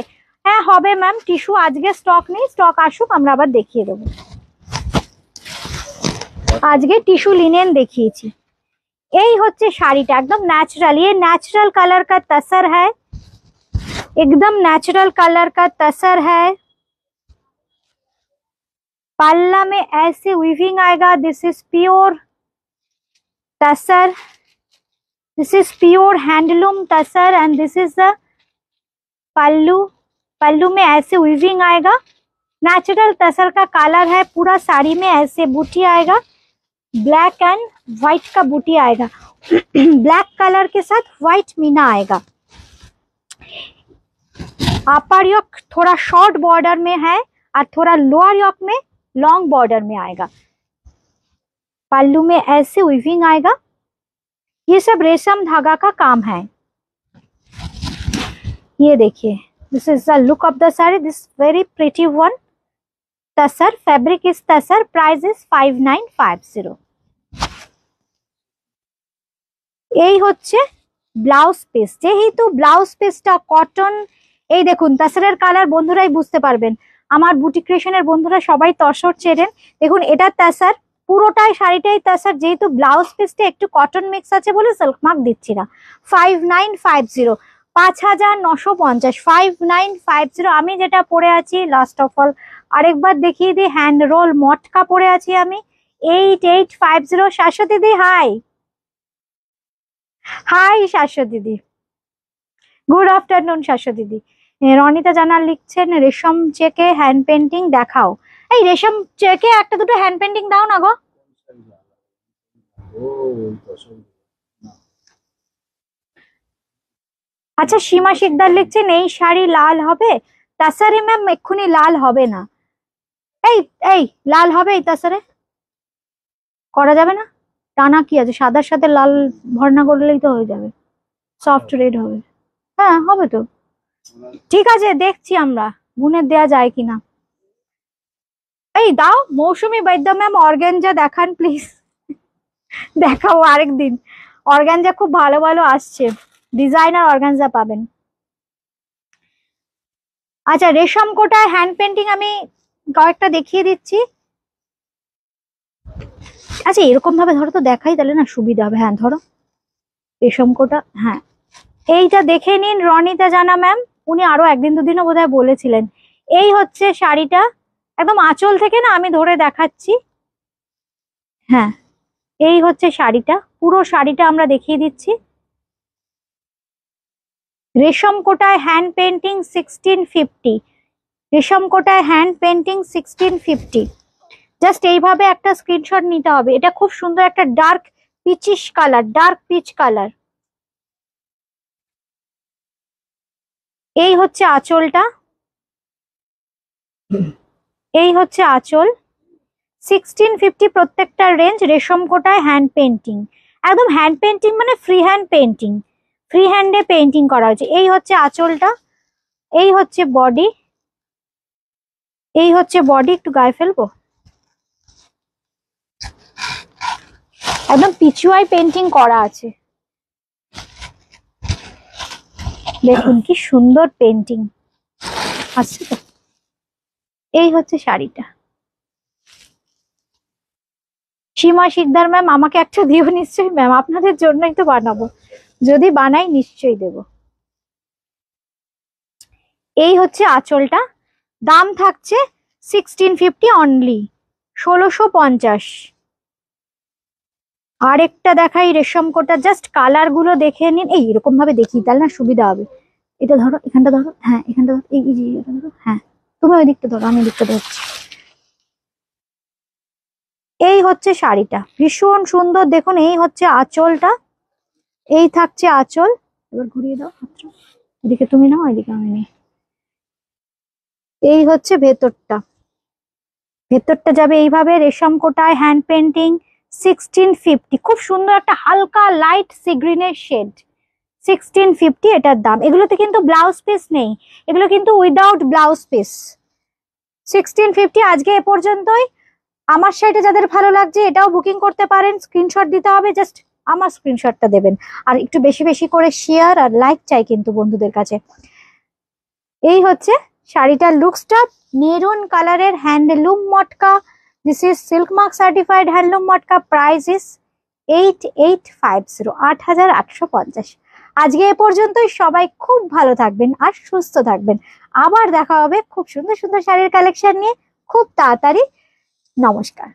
হ্যাঁ হবে ম্যাম, টিস্যু আজকে স্টক নেই, স্টক আসুক আমরা আবার দেখিয়ে দেবো। আজকে টিস্যু লিনেন দেখিয়েছি। এই হচ্ছে শাড়িটা, একদম ন্যাচারাল, ये नेचुरल कलर का तसर है, एकदम नेचुरल कलर का तसर है। पल्ला में ऐसे वीविंग आएगा, this is pure tussar, this is pure handloom tussar and this is the pallu. Pallu में ऐसे वीविंग आएगा, नेचुरल तसर का कलर है, पूरा साड़ी में ऐसे बूटी आएगा, ब्लैक एंड व्हाइट का बूटी आएगा ब्लैक कलर के साथ व्हाइट मीना आएगा। अपर योक थोड़ा शॉर्ट बॉर्डर में है और थोड़ा लोअर योक में लॉन्ग बॉर्डर में आएगा। पल्लू में ऐसे वीविंग आएगा, ये सब रेशम धागा का काम है। ये देखिए, this is the look of the sari, this very pretty one. Tussar fabric is tussar, price is 5950। এই হচ্ছে ব্লাউজ পিস, যেহেতু ব্লাউজ পিসটা কটন, এই দেখুন তাসারের কালার বন্ধুরাই বুঝতে পারবেন, আমার বুটিক ক্রিয়েশনের বন্ধুরা সবাই তসর চেনেন। দেখুন এটা তাসার, পুরোটাই শাড়িটাই তাসার, যেহেতু ব্লাউজ পিসটা একটু কটন মিক্স আছে বলে সিল্ক মার্ক দিচ্ছি না। 5950, 5950, 5950। আমি যেটা পরে আছি লাস্ট অফ অল আরেকবার দেখিয়ে দিই, হ্যান্ড রোল মটকা পরে আছি আমি, 8850। শাশ্বতী দিদি হাই, হাই শাশ্বতী দিদি, গুড আফটারনুন শাশ্বতী দিদি। রনিতা জানা লিখছেন রেশম চেকে হ্যান্ড পেন্টিং দেখাও। এই রেশম চেকে একটা দুটো হ্যান্ড পেন্টিং দাও না গো। আচ্ছা, সীমা শিকদার লিখছেন এই শাড়ি লাল হবে? তাসারে ম্যাম এক্ষুনি লাল হবে না। এই এই লাল হবে এই তাসারে? করা যাবে না? টানা কি আছে, সাদার সাথে লাল ভরনা করলেই তো হয়ে যাবে, সফট রেড হবে। হ্যাঁ হবে তো, ঠিক আছে দেখছি আমরা বুনের দেয়া যায় কিনা। এই দাও মৌসুমী বৈদ্য ম্যাম, অর্গানজা দেখান প্লিজ। দেখাবো আরেকদিন, অর্গানজা খুব ভালো ভালো আসছে, ডিজাইনার অর্গানজা পাবেন। আচ্ছা, রেশম কোটায় হ্যান্ড পেন্টিং আমি কয়েকটা দেখিয়ে দিচ্ছি। আচ্ছা এরকম ভাবে ধরো তো, দেখাই তাহলে না সুবিধা হবে। হ্যাঁ ধরো রেশম কোটা, হ্যাঁ এইটা দেখে নিন রনিতা জানা ম্যাম, উনি আরো একদিন দুদিনও বোধহয় বলেছিলেন। এই হচ্ছে শাড়িটা, একদম আঁচল থেকে না আমি ধরে দেখাচ্ছি। হ্যাঁ এই হচ্ছে শাড়িটা, পুরো শাড়িটা আমরা দেখিয়ে দিচ্ছি। রেশম কোটায় হ্যান্ড পেন্টিং 1650, রেশম কোটায় হ্যান্ড পেন্টিং 1650। জাস্ট এইভাবে একটা স্ক্রিনশট নিতে হবে। এটা খুব সুন্দর একটা dark peachish colour, dark peach colour. এই হচ্ছে আঁচলটা, এই হচ্ছে আঁচল। 1650 প্রত্যেকটা রেঞ্জ। রেশম কোটায় হ্যান্ড পেন্টিং, একদম হ্যান্ড পেন্টিং মানে ফ্রি হ্যান্ড পেন্টিং, ফ্রি হ্যান্ডে পেন্টিং করা হয়েছে। এই হচ্ছে আঁচলটা, এই হচ্ছে বডি, এই হচ্ছে বডি। একটু গায়ে ফেলবো, একদম পিচুয়াই পেন্টিং করা আছে, দেখুন কি সুন্দর পেন্টিং আছে তো। এই হচ্ছে শাড়িটা। সীমা শিকদার ম্যাম আমাকে একটা দিও নিশ্চয়ই ম্যাম, আপনাদের জন্যই তো বানাবো, যদি বানাই নিশ্চয়ই দেব। এই হচ্ছে আঁচলটা, দাম থাকছে 1650 অনলি, 1650। আরেকটা দেখাই রেশম কোটা, জাস্ট কালার গুলো দেখে নিন। এই এরকম ভাবে দেখি তাহলে না সুবিধা হবে। এটা ধরো, এখানটা ধরো, হ্যাঁ এখানটা ধরো, এই যে এটা ধরো, হ্যাঁ তুমি ওই দিকটা ধরো, আমি দিকটা ধরছি। এই হচ্ছে শাড়িটা, ভীষণ সুন্দর। দেখুন এই হচ্ছে আঁচলটা, এই থাকছে আঁচল। এবার ঘুরিয়ে দাও হাতটা, এদিকে তুমি নাও, এদিকে আমি নিই। এই হচ্ছে ভেতরটা, ভেতরটা যাবে এইভাবে রেশম কোটায়, হ্যান্ড পেন্টিং, 1650। খুব সুন্দর একটা হালকা লাইট সি গ্রিনের শেড, 1650 এটার দাম। এগুলোতে কিন্তু ব্লাউজ পিস নেই, এগুলো কিন্তু উইদাউট ব্লাউজ পিস। 1650 আজকে এ পর্যন্তই। আমার শাড়িটা যাদের ভালো লাগছে এটাও বুকিং করতে পারেন, স্ক্রিনশট দিতে হবে, জাস্ট আমার স্ক্রিনশটটা দেবেন। আর একটু বেশি বেশি করে শেয়ার আর লাইক চাই কিন্তু বন্ধুদের কাছে। এই হচ্ছে শাড়িটার লুকসটা, মেরুন কালারের handloom matka. This is silk mark certified handloom matka. Price is 8850, 8850। আজকে এ পর্যন্তই। সবাই খুব ভালো থাকবেন আর সুস্থ থাকবেন। আবার দেখা হবে খুব সুন্দর সুন্দর শাড়ির কালেকশন নিয়ে খুব তাড়াতাড়ি। নমস্কার।